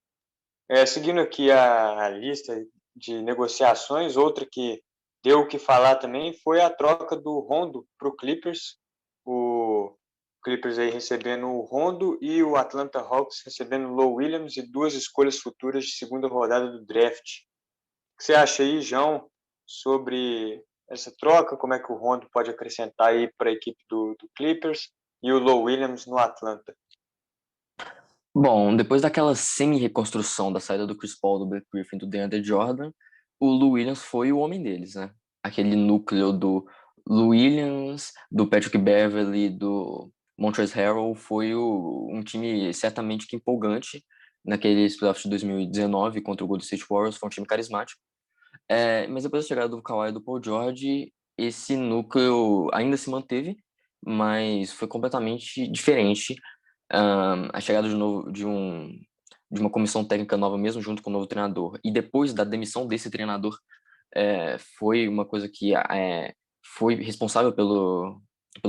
Seguindo aqui a lista de negociações, outra que deu o que falar também foi a troca do Rondo para o Clippers. O Clippers aí recebendo o Rondo e o Atlanta Hawks recebendo o Lou Williams e 2 escolhas futuras de segunda rodada do draft. O que você acha aí, João, sobre essa troca? Como é que o Rondo pode acrescentar aí para a equipe do Clippers e o Lou Williams no Atlanta? Bom, depois daquela semi-reconstrução da saída do Chris Paul, do Blake Griffin, do DeAndre Jordan, o Lou Williams foi o homem deles, né? Aquele núcleo do Lou Williams, do Patrick Beverley, do Montrezl Harrell foi um time certamente que empolgante naqueles playoffs de 2019 contra o Golden State Warriors, foi um time carismático. Mas depois da chegada do Kawhi e do Paul George, esse núcleo ainda se manteve, mas foi completamente diferente. A chegada de uma comissão técnica nova mesmo, junto com o novo treinador, e depois da demissão desse treinador, foi uma coisa que foi responsável pelo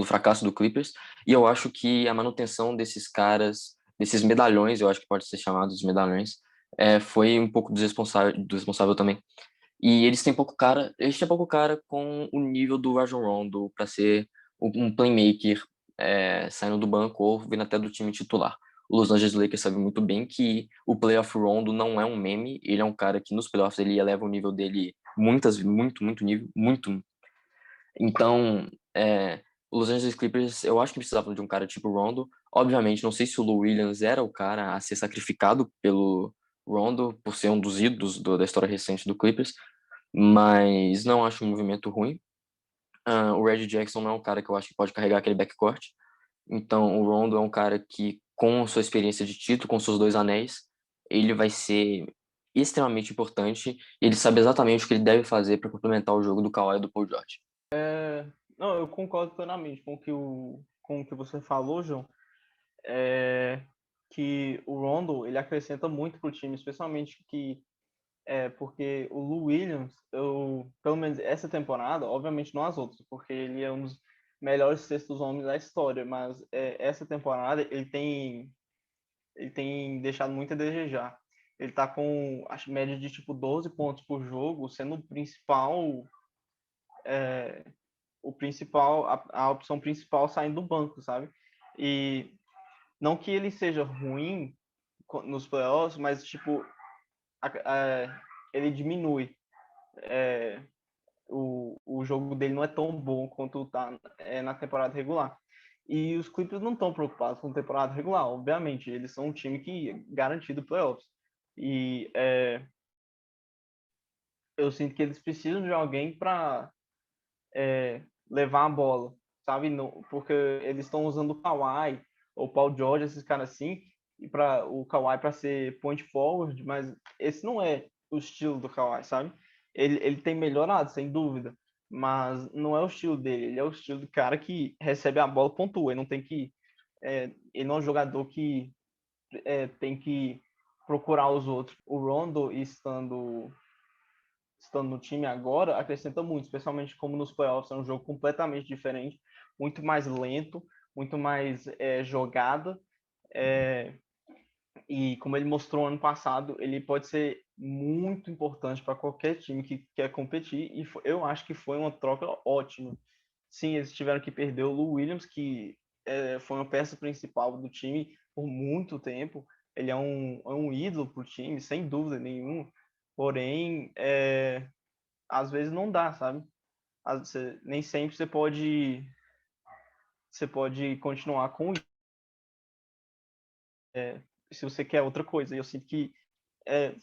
fracasso do Clippers, e eu acho que a manutenção desses caras, desses medalhões, eu acho que pode ser chamado de medalhões, foi um pouco desresponsável também. E eles têm pouco cara com o nível do Rajon Rondo para ser um playmaker saindo do banco ou vindo até do time titular. O Los Angeles Lakers sabe muito bem que o playoff Rondo não é um meme, ele é um cara que nos playoffs ele eleva o nível dele muito nível, muito. Então, o Los Angeles Clippers, eu acho que precisavam de um cara tipo Rondo. Obviamente, não sei se o Lou Williams era o cara a ser sacrificado pelo Rondo, por ser um dos ídolos da história recente do Clippers, mas não acho um movimento ruim. O Reggie Jackson não é um cara que eu acho que pode carregar aquele backcourt. Então, o Rondo é um cara que, com sua experiência de título, com seus 2 anéis, ele vai ser extremamente importante. Ele sabe exatamente o que ele deve fazer para complementar o jogo do Kawhi e do Paul George. Não, eu concordo plenamente com o que você falou, João. Que o Rondo ele acrescenta muito para o time, especialmente porque o Lou Williams, pelo menos essa temporada, obviamente não as outras, porque ele é um dos melhores sextos homens da história, mas essa temporada ele tem deixado muito a desejar. Ele tá com acho média de tipo 12 pontos por jogo, sendo a opção principal saindo do banco, sabe? E não que ele seja ruim nos playoffs, mas tipo ele diminui. O jogo dele não é tão bom quanto tá na temporada regular. E os Clippers não estão preocupados com temporada regular, obviamente. Eles são um time que é garantido playoffs. E eu sinto que eles precisam de alguém para levar a bola, sabe? Porque eles estão usando o Kawhi ou o Paul George, esses caras assim, e para o Kawhi para ser point forward, mas esse não é o estilo do Kawhi, sabe? ele tem melhorado, sem dúvida, mas não é o estilo dele. Ele é o estilo do cara que recebe a bola, pontua. Ele não tem que. Ele não é um jogador que tem que procurar os outros. O Rondo estando no time agora acrescenta muito, especialmente como nos playoffs é um jogo completamente diferente, muito mais lento, muito mais jogada. E como ele mostrou ano passado, ele pode ser muito importante para qualquer time que quer competir. E eu acho que foi uma troca ótima. Sim, eles tiveram que perder o Lou Williams, que foi uma peça principal do time por muito tempo. Ele é um ídolo para o time, sem dúvida nenhuma. Porém, às vezes não dá, sabe? Nem sempre você pode continuar com isso, se você quer outra coisa. E eu sinto que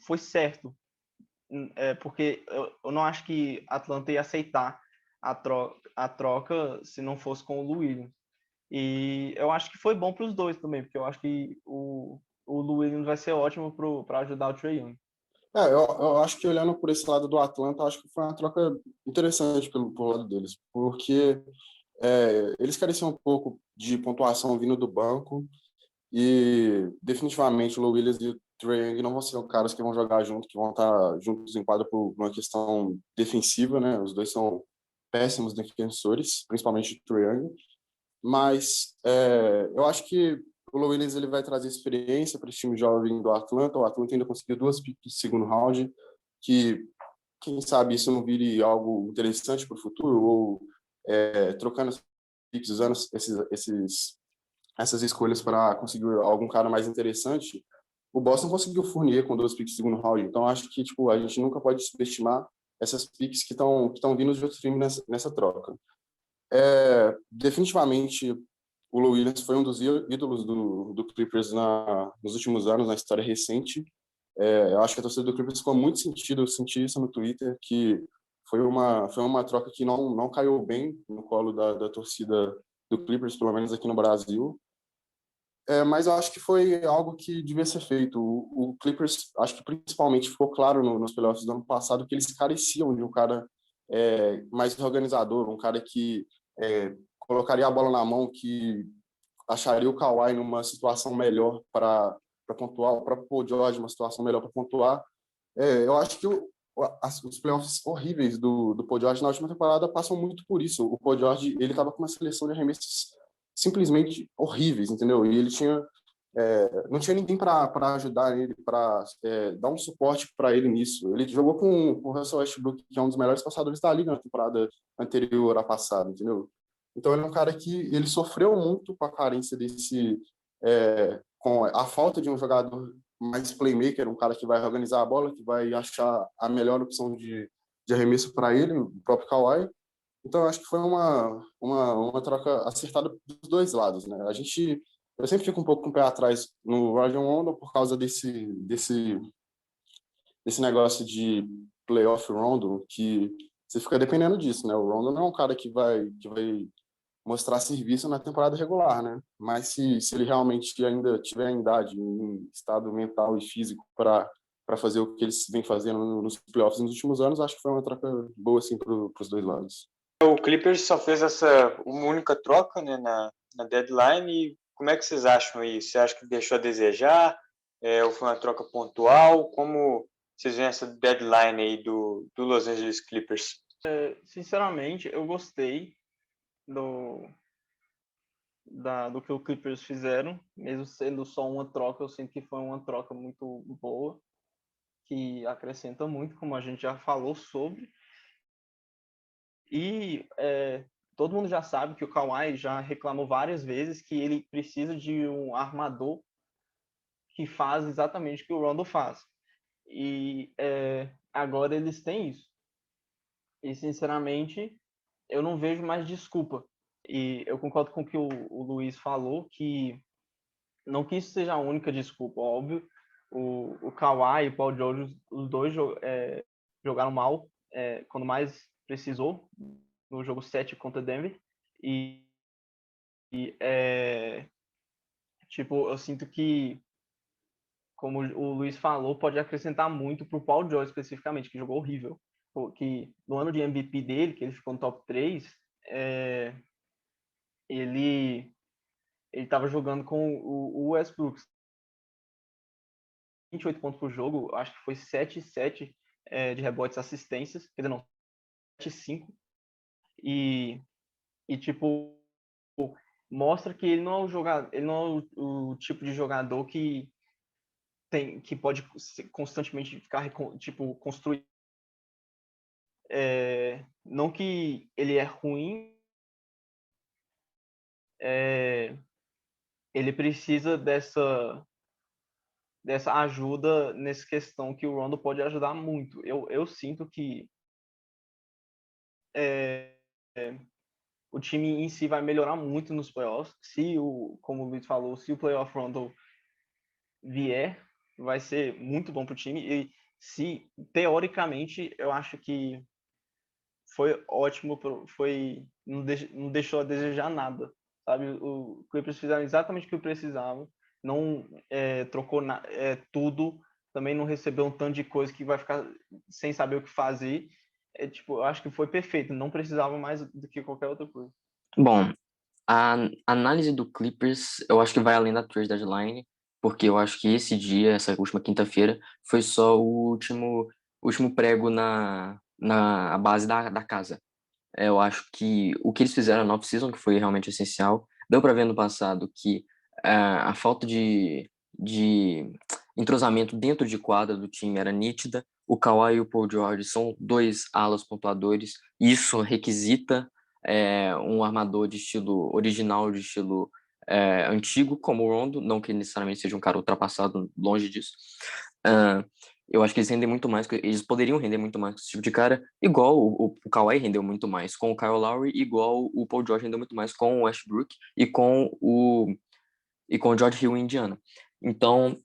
foi certo, porque eu não acho que a Atlanta ia aceitar a troca se não fosse com o Lou Williams. E eu acho que foi bom para os dois também, porque eu acho que o Lou Williams vai ser ótimo para ajudar o Trae Young. Eu acho que olhando por esse lado do Atlanta, acho que foi uma troca interessante pelo lado deles, porque eles careciam um pouco de pontuação vindo do banco e definitivamente o Lou Williams e o Trae Young não vão ser os caras que vão jogar junto, que vão estar juntos em quadra por uma questão defensiva, né? Os dois são péssimos defensores, principalmente o Trae Young, mas eu acho que o Lou Williams ele vai trazer experiência para esse time jovem do Atlanta. O Atlanta ainda conseguiu 2 picks de segundo round, que quem sabe isso não vire algo interessante para o futuro, ou trocando esses picks, usando essas escolhas para conseguir algum cara mais interessante. O Boston conseguiu Fournier com 2 picks de segundo round, então acho que tipo a gente nunca pode subestimar essas picks que estão vindo de outro time nessa troca. Definitivamente o Lou Williams foi um dos ídolos do Clippers nos últimos anos, na história recente. Eu acho que a torcida do Clippers ficou muito sentido, eu senti isso no Twitter, que foi uma troca que não caiu bem no colo da torcida do Clippers, pelo menos aqui no Brasil. Mas eu acho que foi algo que devia ser feito. O Clippers, acho que principalmente ficou claro nos playoffs do ano passado que eles careciam de um cara mais organizador, um cara que colocaria a bola na mão, que acharia o Kawhi numa situação melhor para pontuar, o próprio Paul George numa situação melhor para pontuar. Eu acho que os playoffs horríveis do Paul George na última temporada passam muito por isso. O Paul George ele estava com uma seleção de arremessos simplesmente horríveis, entendeu? E ele não tinha ninguém para ajudar ele, para dar um suporte para ele nisso. Ele jogou com o Russell Westbrook, que é um dos melhores passadores da liga na temporada anterior à passada, entendeu? Então ele é um cara que ele sofreu muito com a carência com a falta de um jogador mais playmaker, um cara que vai organizar a bola, que vai achar a melhor opção de arremesso para ele, o próprio Kawhi. Então eu acho que foi uma troca acertada dos dois lados, né? Eu sempre fico um pouco com o pé atrás no Rajon Rondo por causa desse negócio de playoff Rondo, que você fica dependendo disso, né? O Rondo não é um cara que vai mostrar serviço na temporada regular, né? Mas se ele realmente ainda tiver em idade, em estado mental e físico para fazer o que eles vêm fazendo nos playoffs nos últimos anos, acho que foi uma troca boa assim para os dois lados. O Clippers só fez uma única troca, né, na deadline. E como é que vocês acham isso? Você acha que deixou a desejar? Ou foi uma troca pontual? Como vocês veem essa deadline aí do Los Angeles Clippers? Sinceramente, eu gostei do que o Clippers fizeram, mesmo sendo só uma troca, eu sinto que foi uma troca muito boa, que acrescenta muito, como a gente já falou sobre. E todo mundo já sabe que o Kawhi já reclamou várias vezes que ele precisa de um armador que faz exatamente o que o Rondo faz. E agora eles têm isso. E, sinceramente, eu não vejo mais desculpa. E eu concordo com o que o Luiz falou, que não que isso seja a única desculpa, óbvio. O Kawhi e o Paul George, os dois jogaram mal quando mais precisou, no jogo 7 contra Denver. E tipo, eu sinto que, como o Luiz falou, pode acrescentar muito para o Paul George especificamente, que jogou horrível. que no ano de MVP dele, que ele ficou no top 3, ele estava jogando com o Westbrook. 28 pontos por jogo, acho que foi 7-7 de rebotes e assistências, quer dizer, não, 7-5. E tipo, mostra que ele não é ele não é o tipo de jogador que pode constantemente ficar tipo construir. Não que ele é ruim, ele precisa dessa ajuda nessa questão que o Rondo pode ajudar muito. Eu sinto que o time em si vai melhorar muito nos playoffs. Como o Luiz falou, se o playoff Rondo vier, vai ser muito bom para o time. E se, teoricamente, eu acho que foi ótimo, não deixou a desejar nada, sabe? O Clippers fizeram exatamente o que precisavam, não trocou tudo, também não recebeu um tanto de coisa que vai ficar sem saber o que fazer. Tipo, eu acho que foi perfeito, não precisava mais do que qualquer outra coisa. Bom, a análise do Clippers, eu acho que vai além da trade deadline, porque eu acho que esse dia, essa última quinta-feira, foi só o último prego na base da casa. Eu acho que o que eles fizeram na off-season, que foi realmente essencial, deu para ver no passado que a falta de entrosamento dentro de quadra do time era nítida. O Kawhi e o Paul George são dois alas pontuadores, isso requisita um armador de estilo original, de estilo antigo, como o Rondo, não que ele necessariamente seja um cara ultrapassado, longe disso. Eu acho que eles rendem muito mais, eles poderiam render muito mais com esse tipo de cara, igual o Kawhi rendeu muito mais com o Kyle Lowry, igual o Paul George rendeu muito mais com o Westbrook e com o George Hill em Indiana. Então,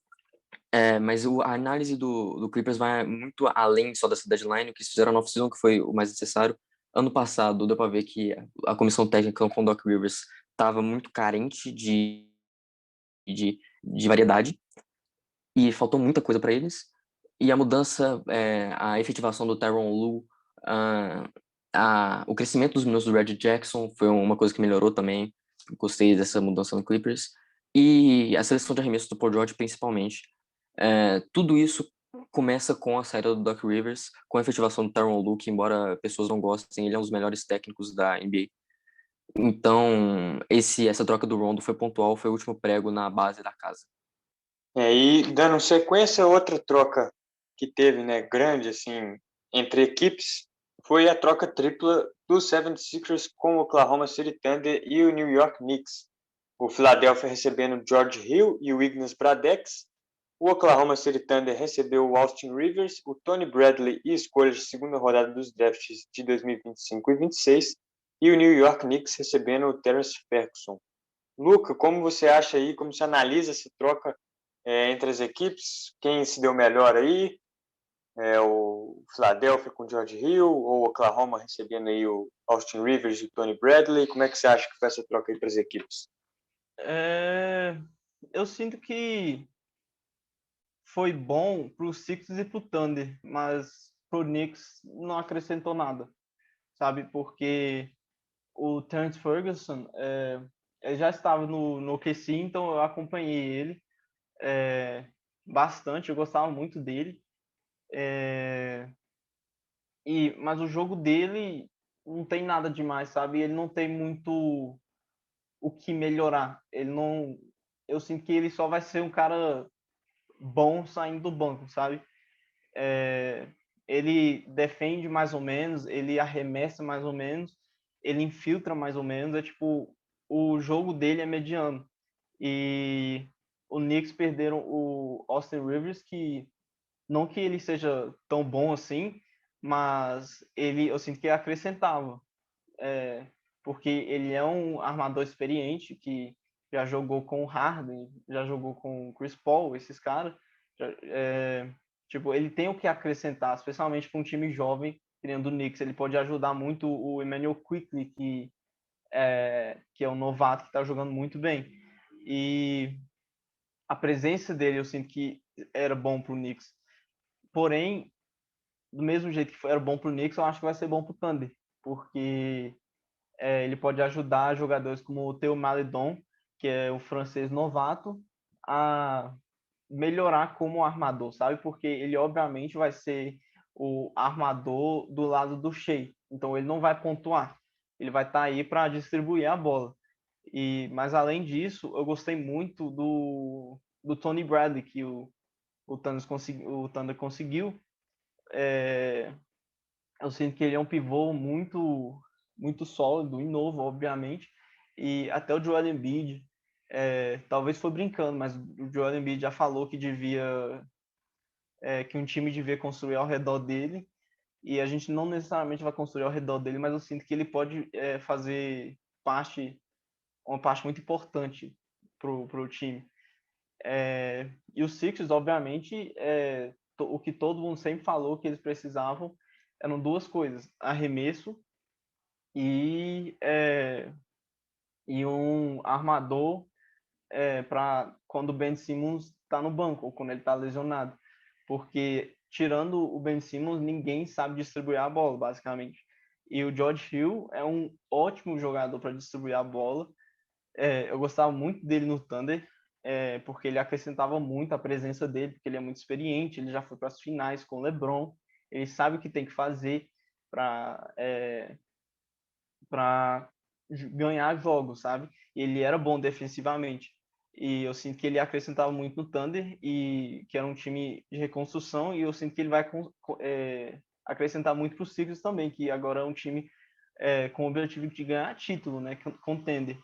mas a análise do Clippers vai muito além só dessa deadline, o que eles fizeram na off-season, que foi o mais necessário. Ano passado, deu para ver que a comissão técnica com o Doc Rivers estava muito carente de variedade e faltou muita coisa para eles. E a mudança, a efetivação do Tyronn Lue, o crescimento dos minutos do Reggie Jackson foi uma coisa que melhorou também. Gostei dessa mudança no Clippers. E a seleção de arremesso do Paul George, principalmente. Tudo isso começa com a saída do Doc Rivers, com a efetivação do Tyronn Lue, que embora pessoas não gostem, ele é um dos melhores técnicos da NBA. Então, essa troca do Rondo foi pontual, foi o último prego na base da casa. E dando sequência, outra troca que teve, né, grande assim, entre equipes, foi a troca tripla do 76ers com o Oklahoma City Thunder e o New York Knicks. O Philadelphia recebendo George Hill e o Ignas Braddock. O Oklahoma City Thunder recebeu o Austin Rivers, o Tony Bradley e escolhas de segunda rodada dos drafts de 2025 e 2026. E o New York Knicks recebendo o Terrence Ferguson. Luca, como você acha aí, como você analisa essa troca entre as equipes? Quem se deu melhor aí? O Philadelphia com o George Hill ou o Oklahoma recebendo aí o Austin Rivers e o Tony Bradley? Como é que você acha que foi essa troca aí para as equipes? Eu sinto que foi bom para o Sixers e para o Thunder, mas para o Knicks não acrescentou nada, sabe? Porque o Terrence Ferguson ele já estava no OKC, então eu acompanhei ele bastante, eu gostava muito dele. Mas o jogo dele não tem nada demais, sabe? Ele não tem muito o que melhorar. Ele não. Eu sinto que ele só vai ser um cara bom saindo do banco, sabe? Ele defende mais ou menos, ele arremessa mais ou menos, ele infiltra mais ou menos. Tipo, o jogo dele é mediano. E o Knicks perderam o Austin Rivers, que não que ele seja tão bom assim, mas eu sinto que ele acrescentava. Porque ele é um armador experiente que já jogou com o Harden, já jogou com o Chris Paul, esses caras. Tipo, ele tem o que acrescentar, especialmente para um time jovem, criando o Knicks. Ele pode ajudar muito o Emmanuel Quickley, que é um novato que está jogando muito bem. E a presença dele, eu sinto que era bom para o Knicks. Porém, do mesmo jeito que era bom para o Knicks, eu acho que vai ser bom para o Thunder, porque ele pode ajudar jogadores como o Theo Maledon, que é o francês novato, a melhorar como armador, sabe? Porque ele, obviamente, vai ser o armador do lado do Shea. Então, ele não vai pontuar. Ele vai estar aí para distribuir a bola. Mas, além disso, eu gostei muito do Tony Bradley, que o Thunder conseguiu. Eu sinto que ele é um pivô muito, muito sólido e novo, obviamente. E até o Joel Embiid, talvez foi brincando, mas o Joel Embiid já falou que que um time devia construir ao redor dele. E a gente não necessariamente vai construir ao redor dele, mas eu sinto que ele pode fazer uma parte muito importante pro time. E os Sixers, obviamente, o que todo mundo sempre falou que eles precisavam eram duas coisas: arremesso e, um armador para quando o Ben Simmons está no banco ou quando ele está lesionado. Porque, tirando o Ben Simmons, ninguém sabe distribuir a bola, basicamente. E o George Hill é um ótimo jogador para distribuir a bola. Eu gostava muito dele no Thunder, porque ele acrescentava muito a presença dele, porque ele é muito experiente, ele já foi para as finais com o LeBron, ele sabe o que tem que fazer para ganhar jogos, sabe? E ele era bom defensivamente. E eu sinto que ele acrescentava muito no Thunder, e que era um time de reconstrução, e eu sinto que ele vai acrescentar muito para os Sixers também, que agora é um time com o objetivo de ganhar título, né? Contender.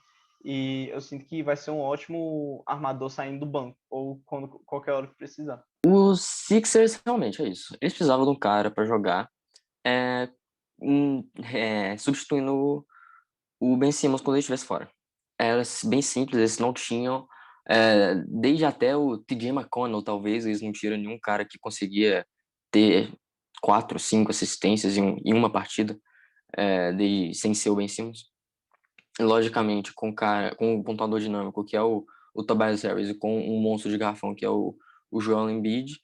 E eu sinto que vai ser um ótimo armador saindo do banco, ou quando qualquer hora que precisar. Os Sixers, realmente, é isso. Eles precisavam de um cara para jogar, substituindo o Ben Simmons quando ele estivesse fora. Era bem simples, eles não tinham, desde até o TJ McConnell, talvez, eles não tinham nenhum cara que conseguia ter 4, 5 assistências em uma partida, sem ser o Ben Simmons. Logicamente, com o pontuador dinâmico, que é o Tobias Harris, e com um monstro de garrafão, que é o Joel Embiid,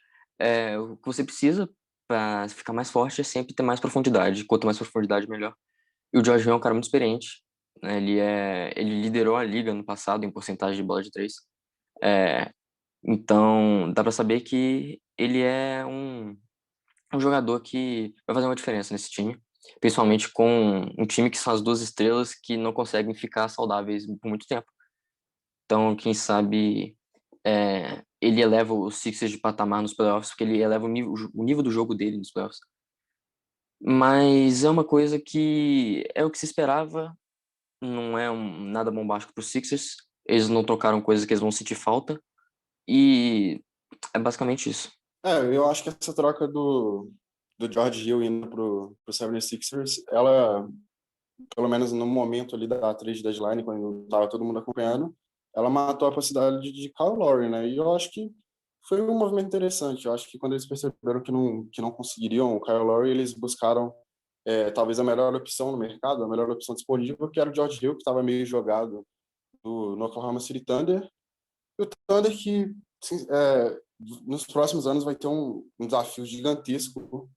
o que você precisa para ficar mais forte é sempre ter mais profundidade. Quanto mais profundidade, melhor. E o George Hill é um cara muito experiente, né? Ele liderou a liga no passado em porcentagem de bola de 3. Então, dá para saber que ele é um jogador que vai fazer uma diferença nesse time, principalmente com um time que são as duas estrelas que não conseguem ficar saudáveis por muito tempo. Então, quem sabe ele eleva os Sixers de patamar nos playoffs, porque ele eleva o nível do jogo dele nos playoffs. Mas é uma coisa que é o que se esperava, não é nada bombástico para os Sixers. Eles não trocaram coisas que eles vão sentir falta, e é basicamente isso. Eu acho que essa troca do George Hill indo pro 76ers, ela, pelo menos no momento ali da trade deadline, quando estava todo mundo acompanhando, ela matou a possibilidade de Kyle Lowry, né? E eu acho que foi um movimento interessante. Eu acho que quando eles perceberam que não conseguiriam o Kyle Lowry, eles buscaram talvez a melhor opção no mercado, a melhor opção disponível, que era o George Hill, que estava meio jogado no Oklahoma City Thunder. E o Thunder que nos próximos anos vai ter um desafio gigantesco,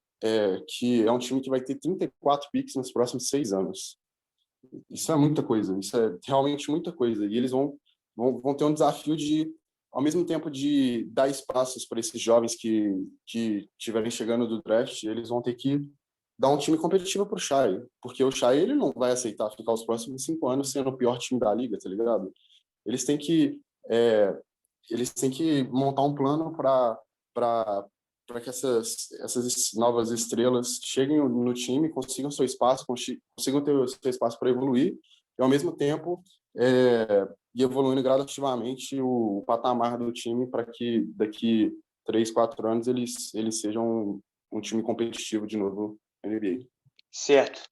que é um time que vai ter 34 picks nos próximos 6 anos. Isso é muita coisa, isso é realmente muita coisa. E eles vão ter um desafio de, ao mesmo tempo de dar espaços para esses jovens que estiverem chegando do draft, eles vão ter que dar um time competitivo para o Shai, porque o Shai ele não vai aceitar ficar os próximos 5 anos sendo o pior time da liga, tá ligado? Eles têm que montar um plano para que essas novas estrelas cheguem no time, consigam seu espaço, consigam ter o seu espaço para evoluir, e ao mesmo tempo ir evoluindo gradativamente o patamar do time para que daqui 3, 4 anos eles sejam um time competitivo de novo na NBA. Certo.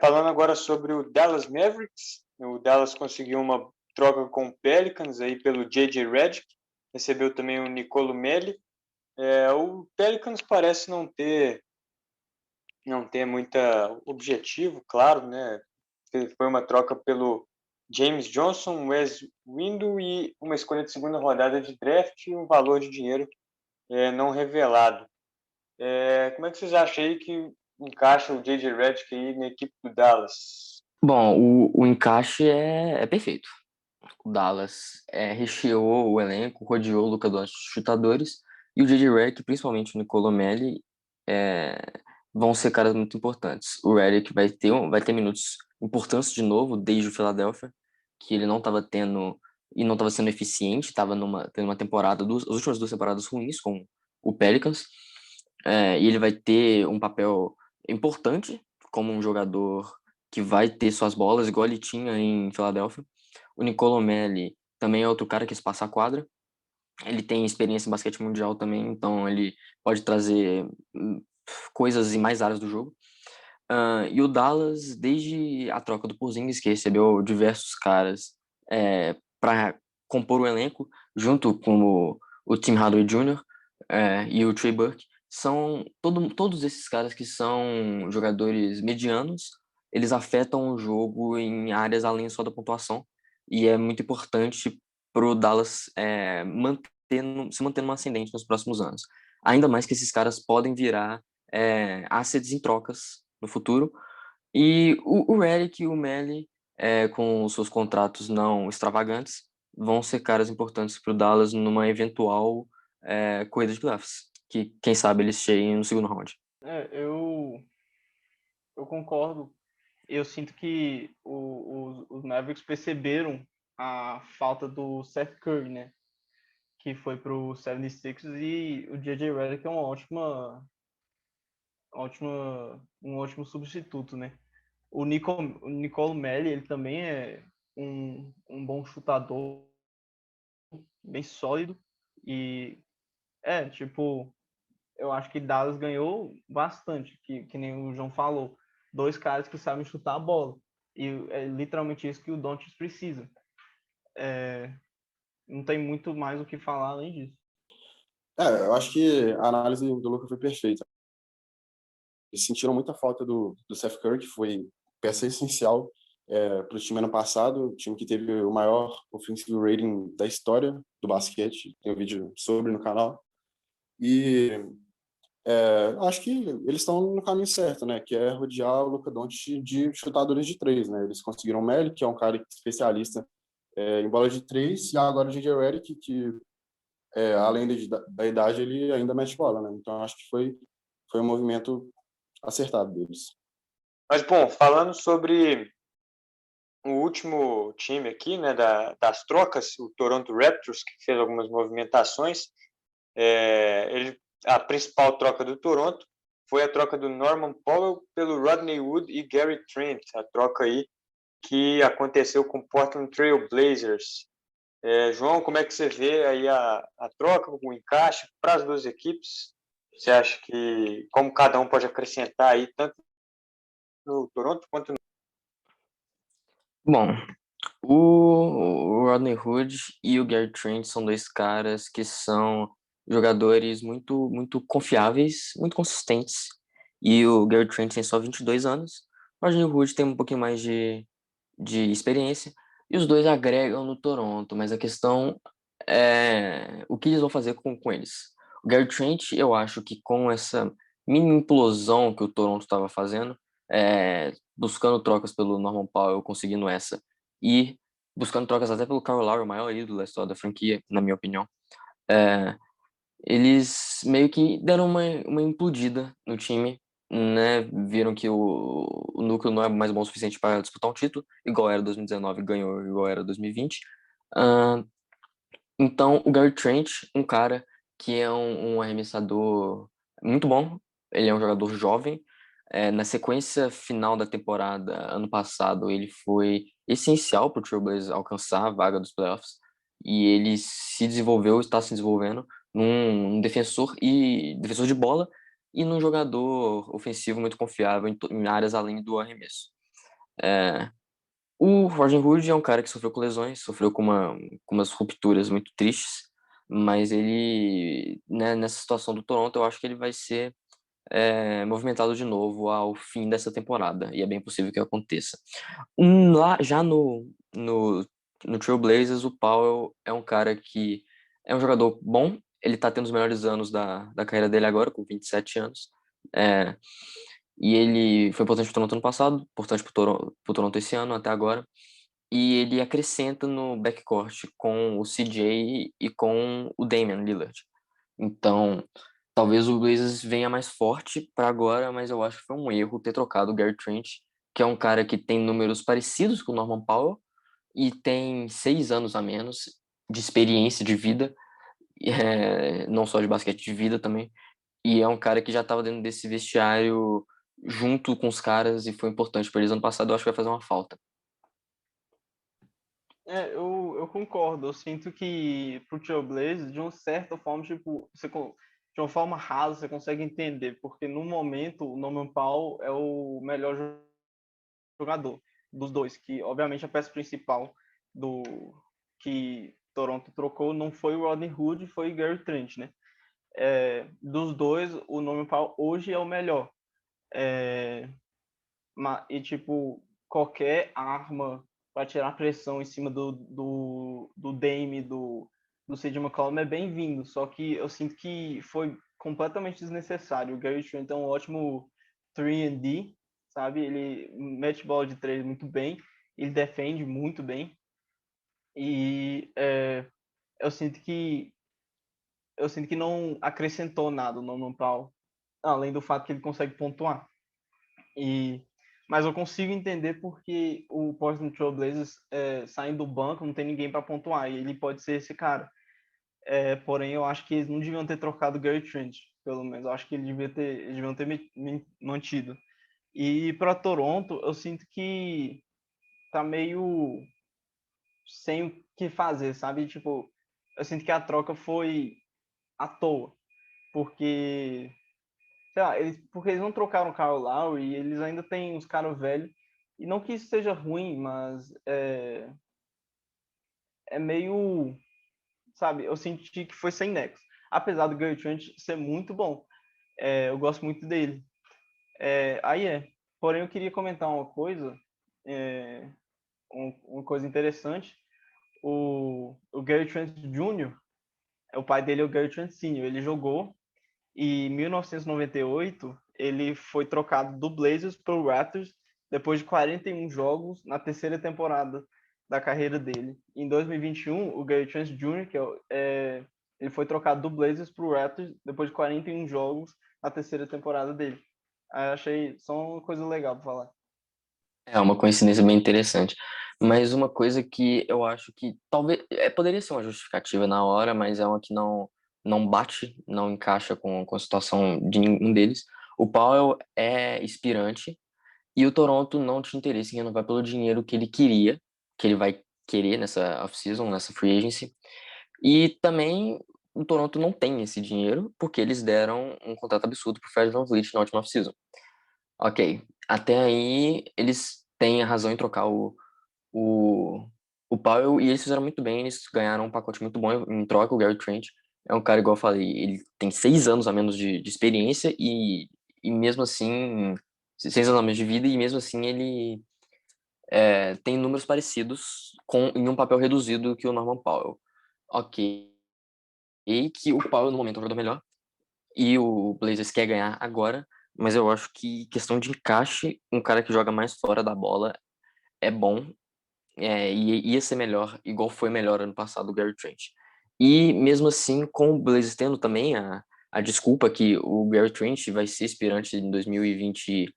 Falando agora sobre o Dallas Mavericks, o Dallas conseguiu uma troca com o Pelicans aí pelo J.J. Redick, recebeu também o Nicolo Melli. O Pelicans parece não ter muito objetivo, claro, né? Foi uma troca pelo James Johnson, Wes Windu e uma escolha de segunda rodada de draft e um valor de dinheiro não revelado. Como é que vocês acham aí que encaixa o J.J. Redick aí na equipe do Dallas? Bom, o encaixe é perfeito. O Dallas recheou o elenco, rodeou o Luka Doncic de chutadores, e o J.J. Redick, principalmente o Nicolo Melli, vão ser caras muito importantes. O Redick vai ter minutos importantes de novo, desde o Philadelphia, que ele não estava tendo e não estava sendo eficiente, estava tendo uma temporada, as últimas 2 temporadas ruins com o Pelicans, e ele vai ter um papel importante como um jogador que vai ter suas bolas, igual ele tinha em Filadélfia. O Nicolo Melli também é outro cara que espaça a quadra. Ele tem experiência em basquete mundial também, então ele pode trazer coisas em mais áreas do jogo. E o Dallas, desde a troca do Porzingis, que recebeu diversos caras para compor o elenco, junto com o Tim Hardaway Jr. E o Trey Burke, são todos esses caras que são jogadores medianos, eles afetam o jogo em áreas além só da pontuação, e é muito importante para o Dallas se manter no ascendente nos próximos anos. Ainda mais que esses caras podem virar assets em trocas no futuro. E o Redick e o Melli, com os seus contratos não extravagantes, vão ser caras importantes para o Dallas numa eventual corrida de playoffs, que quem sabe eles cheguem no segundo round. Eu concordo. Eu sinto que os Mavericks perceberam a falta do Seth Curry, né? Que foi pro 76ers, e o J.J. Redick é um ótimo substituto, né? O Nicolo Melli, ele também é um bom chutador, bem sólido. E tipo, eu acho que Dallas ganhou bastante, que nem o João falou. 2 caras que sabem chutar a bola. E é literalmente isso que o Doncic precisa. Não tem muito mais o que falar além disso. Eu acho que a análise do Luka foi perfeita. Eles sentiram muita falta do Seth Curry, que foi peça essencial para o time ano passado, o time que teve o maior offensive rating da história do basquete. Tem um vídeo sobre no canal. E acho que eles estão no caminho certo, né? Que é rodear o Luka Doncic de chutadores de 3, né? Eles conseguiram o Melli, que é um cara especialista em bola de 3, e agora o J.J. Redick, que além da idade, ele ainda mete bola, né? Então acho que foi um movimento acertado deles. Mas, bom, falando sobre o último time aqui, né, das trocas, o Toronto Raptors, que fez algumas movimentações, a principal troca do Toronto foi a troca do Norman Powell pelo Rodney Hood e Gary Trent, a troca aí que aconteceu com o Portland Trail Blazers. João, como é que você vê aí a troca, o encaixe para as duas equipes? Você acha que como cada um pode acrescentar aí tanto no Toronto quanto no... Bom, o Rodney Hood e o Gary Trent são 2 caras que são jogadores muito, muito confiáveis, muito consistentes. E o Gary Trent tem só 22 anos. O Rodney Hood tem um pouquinho mais de experiência. E os dois agregam no Toronto, mas a questão é o que eles vão fazer com eles. O Gary Trent, eu acho que com essa mini implosão que o Toronto estava fazendo, buscando trocas pelo Norman Powell, conseguindo essa, e buscando trocas até pelo Kyle Lowry, o maior ídolo da história da franquia, na minha opinião, eles meio que deram uma implodida no time, né? Viram que o núcleo não é mais bom o suficiente para disputar um título, igual era 2019, ganhou igual era 2020. Então, o Gary Trent, um cara que é um arremessador muito bom, ele é um jogador jovem. Na sequência final da temporada, ano passado, ele foi essencial para o Trail Blazers alcançar a vaga dos playoffs, e ele se desenvolveu, está se desenvolvendo num defensor de bola e num jogador ofensivo muito confiável em áreas além do arremesso. O Rodney Hood é um cara que sofreu com lesões, sofreu com umas rupturas muito tristes, mas ele, né, nessa situação do Toronto, eu acho que ele vai ser movimentado de novo ao fim dessa temporada, e é bem possível que aconteça. Lá, já no Trail Blazers, o Powell é um cara que é um jogador bom, ele tá tendo os melhores anos da carreira dele agora, com 27 anos. É, e ele foi importante pro Toronto ano passado, importante pro Toronto esse ano, até agora. E ele acrescenta no backcourt com o CJ e com o Damian Lillard. Então, talvez o Blazers venha mais forte para agora, mas eu acho que foi um erro ter trocado o Gary Trent, que é um cara que tem números parecidos com o Norman Powell e tem 6 anos a menos de experiência de vida, não só de basquete, de vida também. E é um cara que já estava dentro desse vestiário junto com os caras e foi importante para eles ano passado. Eu acho que vai fazer uma falta. Eu concordo. Eu sinto que pro Trailblazers, de uma certa forma, tipo, de uma forma rasa, você consegue entender, porque no momento o Norman Powell é o melhor jogador dos dois, que obviamente a peça principal do que Toronto trocou não foi o Rodney Hood, foi o Gary Trent, né? Dos dois, o Norman Powell hoje é o melhor. E tipo, qualquer arma para tirar pressão em cima do Dame, do CJ McCollum é bem-vindo, só que eu sinto que foi completamente desnecessário. O Gary Trent é um ótimo 3&D, sabe? Ele mete bola de 3 muito bem, ele defende muito bem, e eu sinto que não acrescentou nada no Norman Powell, além do fato que ele consegue pontuar. Mas eu consigo entender porque o Portland Trail Blazers saindo do banco, não tem ninguém para pontuar, e ele pode ser esse cara. Porém, eu acho que eles não deviam ter trocado o Gary Trent, pelo menos. Eu acho que eles deviam ter mantido. E para Toronto, eu sinto que tá meio sem o que fazer, sabe? Tipo, eu sinto que a troca foi à toa, porque sei lá, porque eles não trocaram o Kyle Lowry e eles ainda têm uns caras velhos. E não que isso seja ruim, mas é meio, sabe, eu senti que foi sem nexo. Apesar do Gary Trent ser muito bom. Eu gosto muito dele. Aí Porém, eu queria comentar uma coisa, uma coisa interessante. O Gary Trent Jr., o pai dele é o Gary Trent Sr., ele jogou e em 1998 ele foi trocado do Blazers para o Raptors depois de 41 jogos na terceira temporada da carreira dele. Em 2021, o Gary Trent Jr., ele foi trocado do Blazers para o Raptors depois de 41 jogos na terceira temporada dele. Aí achei só uma coisa legal para falar. É uma coincidência bem interessante. Mas uma coisa que eu acho que talvez poderia ser uma justificativa na hora, mas é uma que não bate, não encaixa com a situação de nenhum deles. O Powell é expirante e o Toronto não tinha interesse em renovar pelo dinheiro que ele queria, que ele vai querer nessa off-season, nessa free agency. E também o Toronto não tem esse dinheiro porque eles deram um contrato absurdo pro Fred VanVleet na última off-season. Ok, até aí eles têm a razão em trocar o, o Powell e eles fizeram muito bem, eles ganharam um pacote muito bom em troca. O Gary Trent é um cara, igual eu falei, ele tem 6 anos a menos de experiência e mesmo assim, 6 anos a menos de vida e mesmo assim ele tem números parecidos em um papel reduzido que o Norman Powell. Ok, e que o Powell no momento é um jogador melhor e o Blazers quer ganhar agora, mas eu acho que questão de encaixe, um cara que joga mais fora da bola é bom, e ia ser melhor, igual foi melhor ano passado o Gary Trent. E mesmo assim, com o Blazers tendo também a desculpa que o Gary Trent vai ser aspirante em 2020,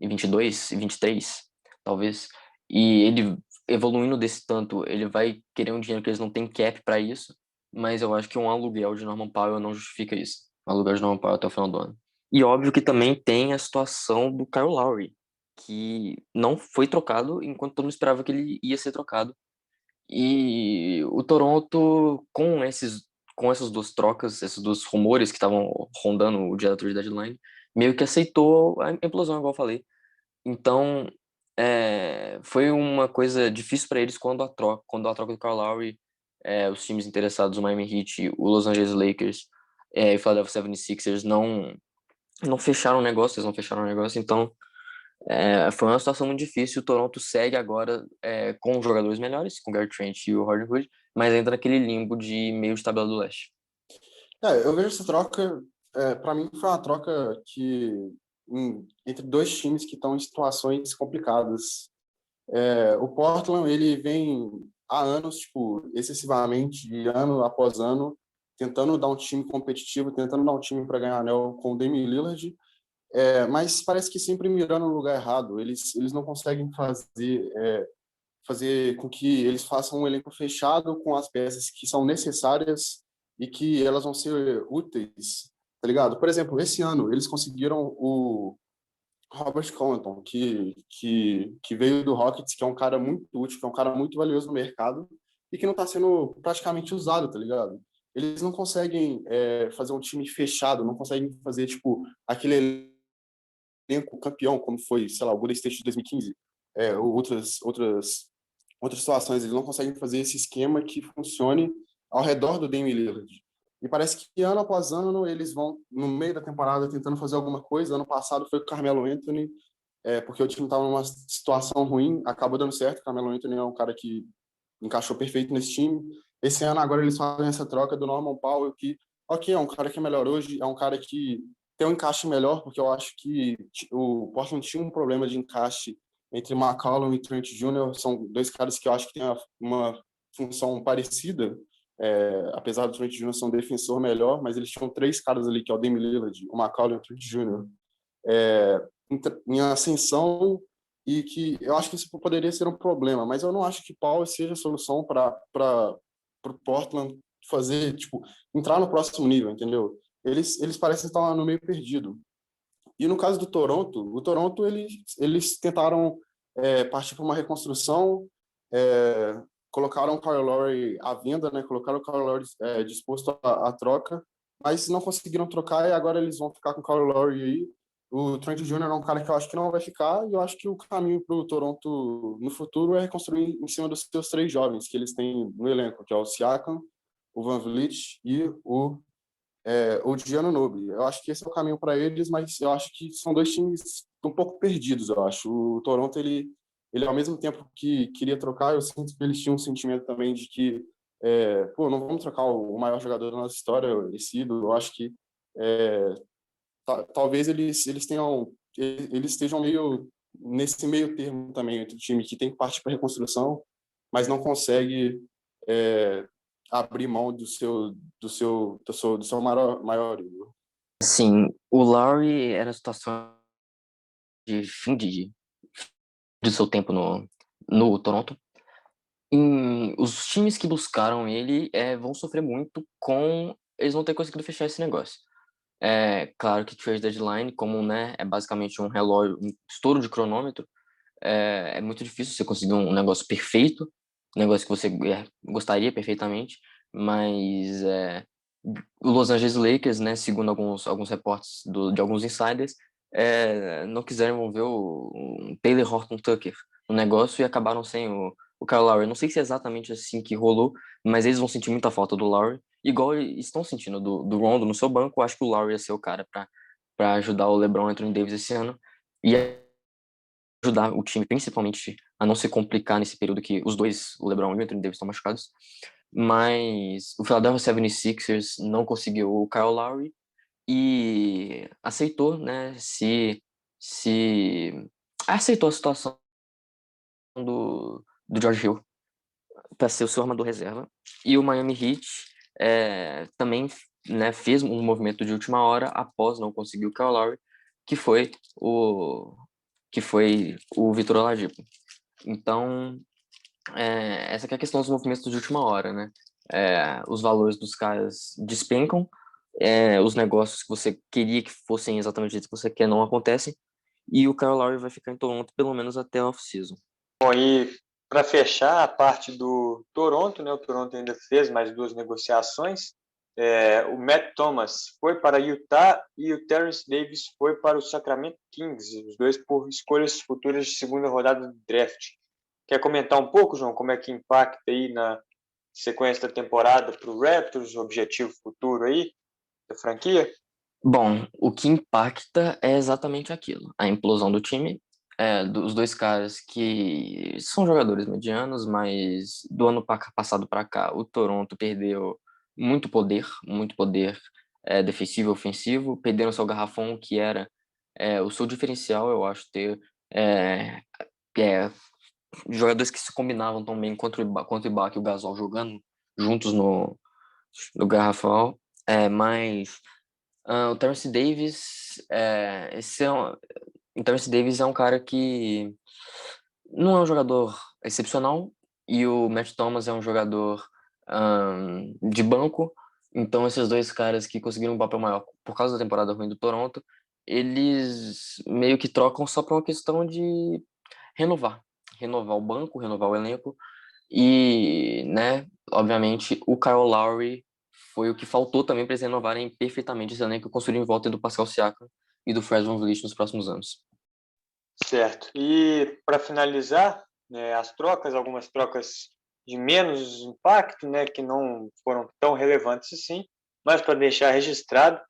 e 22 e 23, talvez, e ele evoluindo desse tanto, ele vai querer um dinheiro que eles não têm cap para isso, mas eu acho que um aluguel de Norman Powell não justifica isso. Um aluguel de Norman Powell até o final do ano. E óbvio que também tem a situação do Kyle Lowry, que não foi trocado enquanto todo mundo esperava que ele ia ser trocado. E o Toronto, com essas duas trocas, esses dois rumores que estavam rondando o dia da trade deadline, meio que aceitou a implosão, igual eu falei. Então, foi uma coisa difícil para eles quando a troca do Kyle Lowry, os times interessados, o Miami Heat, o Los Angeles Lakers, e o Philadelphia 76ers não fecharam o negócio, eles não fecharam o negócio, então foi uma situação muito difícil. O Toronto segue agora com jogadores melhores, com o Gary Trent e o Horton Hood, mas entra naquele limbo de meio de tabela do leste. Eu vejo essa troca, para mim foi uma troca que entre dois times que estão em situações complicadas. O Portland, ele vem há anos, tipo, excessivamente, de ano após ano, tentando dar um time competitivo, tentando dar um time para ganhar anel com o Damian Lillard, mas parece que sempre mirando no lugar errado. Eles não conseguem fazer com que eles façam um elenco fechado com as peças que são necessárias e que elas vão ser úteis, tá ligado? Por exemplo, esse ano eles conseguiram o Robert Connaughton, que veio do Rockets, que é um cara muito útil, que é um cara muito valioso no mercado e que não está sendo praticamente usado, tá ligado? Eles não conseguem fazer um time fechado, não conseguem fazer, tipo, aquele elenco campeão, como foi, sei lá, o Golden State de 2015, ou outras situações. Eles não conseguem fazer esse esquema que funcione ao redor do Damian Lillard. E parece que ano após ano eles vão, no meio da temporada, tentando fazer alguma coisa. Ano passado foi com o Carmelo Anthony, porque o time estava numa situação ruim, acabou dando certo. O Carmelo Anthony é um cara que encaixou perfeito nesse time. Esse ano, agora, eles fazem essa troca do Norman Powell, que, ok, é um cara que é melhor hoje, é um cara que tem um encaixe melhor, porque eu acho que o Portland tinha um problema de encaixe entre McCollum e Trent Jr. São dois caras que eu acho que têm uma função parecida, apesar do Trent Jr. ser um defensor melhor, mas eles tinham três caras ali, que é o Damian Lillard, o McCollum e o Trent Jr., em ascensão, e que eu acho que isso poderia ser um problema, mas eu não acho que Paul seja a solução para o Portland fazer, tipo, entrar no próximo nível, entendeu? Eles parecem estar no meio perdido. E no caso do Toronto, o Toronto eles tentaram partir para uma reconstrução, colocaram o Kyle Lowry à venda, né? Colocaram o Kyle Lowry disposto à troca, mas não conseguiram trocar e agora eles vão ficar com o Kyle Lowry aí. O Trent Jr. é um cara que eu acho que não vai ficar e eu acho que o caminho para o Toronto no futuro é reconstruir em cima dos seus três jovens que eles têm no elenco, que é o Siakam, o Van Vliet e o Giannunobi. Eu acho que esse é o caminho para eles, mas eu acho que são dois times um pouco perdidos, eu acho. O Toronto, ele ao mesmo tempo que queria trocar, eu sinto que eles tinham um sentimento também de que, pô, não vamos trocar o maior jogador da nossa história, esse ídolo. Eu acho que talvez eles estejam meio nesse meio termo também entre o time que tem que partir para reconstrução, mas não consegue abrir mão do seu maior ídolo. Sim, o Lowry era a situação de fim de seu tempo no Toronto. Os times que buscaram ele vão sofrer muito com... Eles vão ter conseguido fechar esse negócio. Claro que trade deadline, como, né, é basicamente um relógio, um estouro de cronômetro, é muito difícil você conseguir um negócio perfeito, um negócio que você gostaria perfeitamente, mas o Los Angeles Lakers, né, segundo alguns reportes de alguns insiders, não quiseram envolver o Taylor Horton Tucker no negócio e acabaram sem o Kyle Lowry. Não sei se é exatamente assim que rolou, mas eles vão sentir muita falta do Lowry, igual eles estão sentindo do Rondo no seu banco. Eu acho que o Lowry ia ser o cara para ajudar o LeBron e Anthony Davis esse ano e ajudar o time, principalmente, a não se complicar nesse período que os dois, o LeBron e o Anthony Davis, estão machucados. Mas o Philadelphia 76ers não conseguiu o Kyle Lowry e aceitou, né, se aceitou a situação do George Hill para ser o seu armador reserva. E o Miami Heat também, né, fez um movimento de última hora após não conseguir o Kyle Lowry, que foi o Vitor Oladipo. Então, essa que é a questão dos movimentos de última hora, né? Os valores dos caras despencam, os negócios que você queria que fossem exatamente o que você quer não acontecem, e o Kyle Lowry vai ficar em Toronto pelo menos até a off-season. Bom, e para fechar a parte do Toronto, né? O Toronto ainda fez mais duas negociações. O Matt Thomas foi para Utah e o Terrence Davis foi para o Sacramento Kings, os dois por escolhas futuras de segunda rodada do draft. Quer comentar um pouco, João, como é que impacta aí na sequência da temporada para o Raptors, o objetivo futuro aí da franquia? Bom, o que impacta é exatamente aquilo, a implosão do time, dos dois caras que são jogadores medianos, mas do ano passado para cá, o Toronto perdeu muito poder defensivo e ofensivo, perderam seu garrafão, que era o seu diferencial, eu acho, ter é, é, jogadores que se combinavam tão bem quanto o Ibaka e o Gasol jogando juntos no garrafão, mas o Terence Davis, o Terence Davis é um cara que não é um jogador excepcional e o Matt Thomas é um jogador de banco. Então, esses dois caras que conseguiram um papel maior por causa da temporada ruim do Toronto, eles meio que trocam só por uma questão de renovar. Renovar o banco, renovar o elenco. E, né, obviamente, o Kyle Lowry foi o que faltou também para eles renovarem perfeitamente esse elenco e construir em volta do Pascal Siakam e do Fred VanVleet nos próximos anos. Certo. E para finalizar, né, algumas trocas de menos impacto, né, que não foram tão relevantes assim, mas para deixar registrado,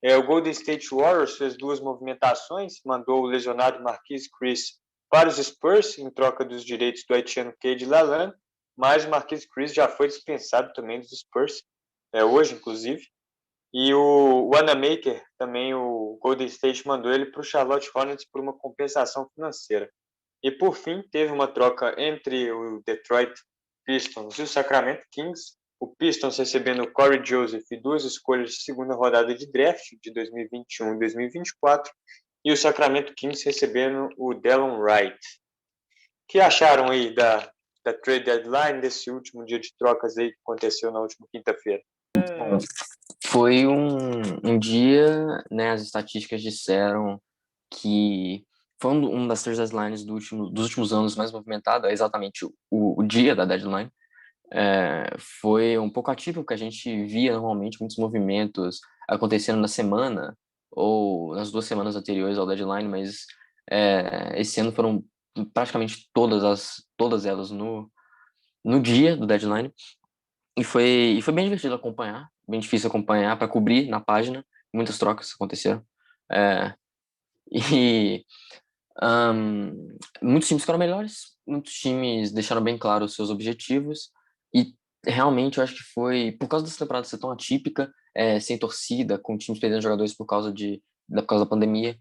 o Golden State Warriors fez 2 movimentações, mandou o lesionado Marquise Chris para os Spurs em troca dos direitos do haitiano Cade Lalane, mas o Marquise Chris já foi dispensado também dos Spurs, hoje inclusive. E o Wanamaker, também o Golden State mandou ele para o Charlotte Hornets por uma compensação financeira. E por fim, teve uma troca entre o Detroit Pistons e o Sacramento Kings. O Pistons recebendo o Corey Joseph e 2 escolhas de segunda rodada de draft de 2021 e 2024. E o Sacramento Kings recebendo o Delon Wright. O que acharam aí da trade deadline, desse último dia de trocas aí que aconteceu na última quinta-feira? Foi um dia, né, as estatísticas disseram que foi um das trade deadlines dos últimos anos mais movimentado, é exatamente o dia da deadline. Foi um pouco atípico, que a gente via normalmente muitos movimentos acontecendo na semana ou nas 2 semanas anteriores ao deadline, mas esse ano foram praticamente todas elas no dia do deadline. E foi bem divertido acompanhar, bem difícil acompanhar para cobrir na página. Muitas trocas aconteceram. E muitos times ficaram melhores, muitos times deixaram bem claro os seus objetivos. E realmente eu acho que foi, por causa dessa temporada ser tão atípica, sem torcida, com times perdendo jogadores por causa da pandemia,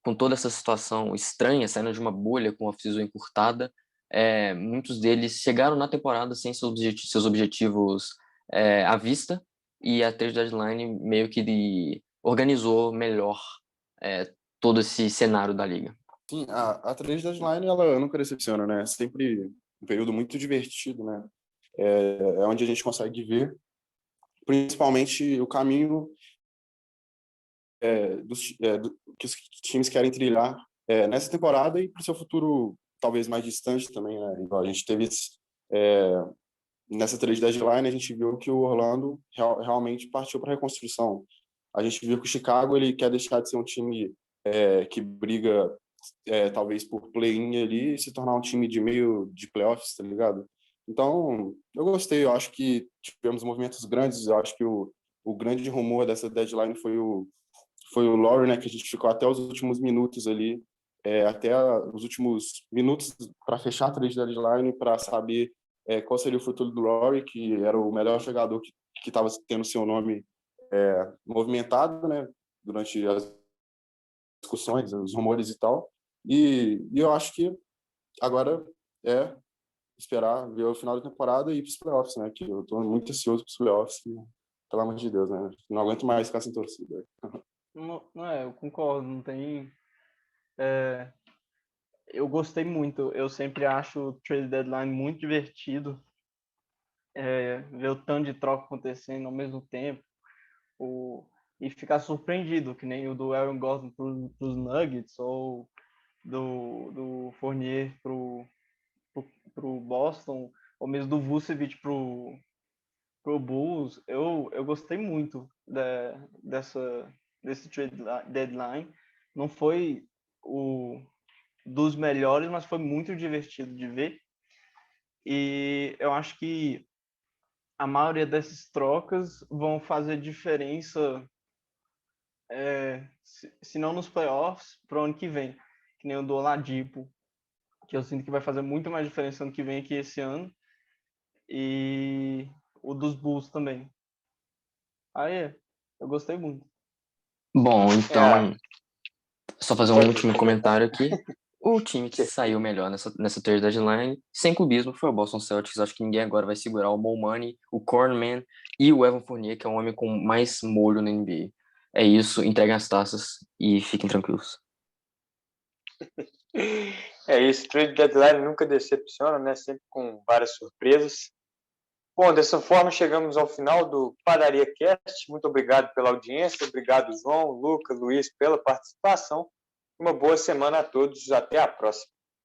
com toda essa situação estranha, saindo de uma bolha com a off-season encurtada, muitos deles chegaram na temporada sem seus objetivos à vista, e a trade deadline meio que organizou melhor todo esse cenário da liga. Sim, a trade deadline, ela nunca decepciona, né? É sempre um período muito divertido, né? É onde a gente consegue ver, principalmente, o caminho que os times querem trilhar nessa temporada e para o seu futuro talvez mais distante também, né? Igual a gente teve nessa trade deadline, a gente viu que o Orlando realmente partiu para a reconstrução. A gente viu que o Chicago ele quer deixar de ser um time que briga talvez por play-in ali e se tornar um time de meio de playoffs, tá ligado? Então, eu gostei, eu acho que tivemos movimentos grandes, eu acho que o grande rumor dessa deadline foi o Lowry, né, que a gente ficou até os últimos minutos ali, os últimos minutos para fechar a trade deadline, para saber qual seria o futuro do Lowry, que era o melhor jogador que estava tendo seu nome movimentado, né, durante as discussões, os rumores e tal. E eu acho que agora é esperar ver o final da temporada e ir para os playoffs, né, que eu estou muito ansioso para os playoffs, que, pelo amor de Deus, né, não aguento mais ficar sem torcida. Não, eu concordo, não tem... Eu gostei muito, eu sempre acho o trade deadline muito divertido, ver o tanto de troca acontecendo ao mesmo tempo, e ficar surpreendido, que nem o do Aaron Gordon para os Nuggets, ou do Fournier pro Boston, ou mesmo do Vucevic pro Bulls. Eu gostei muito desse trade deadline. Não foi dos melhores, mas foi muito divertido de ver. E eu acho que a maioria dessas trocas vão fazer diferença, se não nos playoffs, para o ano que vem. Que nem o do Oladipo, que eu sinto que vai fazer muito mais diferença ano que vem que esse ano. E o dos Bulls também. Aí, eu gostei muito. Bom, então, só fazer um Pode último completar. comentário aqui. O time que saiu melhor nessa trade deadline, sem clubismo, foi o Boston Celtics. Acho que ninguém agora vai segurar o Mo Money, o Cornman e o Evan Fournier, que é o homem com mais molho na NBA. É isso, entreguem as taças e fiquem tranquilos. É isso, trade deadline nunca decepciona, né? Sempre com várias surpresas. Bom, dessa forma chegamos ao final do Padaria Cast. Muito obrigado pela audiência, obrigado João, Luca, Luiz pela participação. Uma boa semana a todos, até a próxima.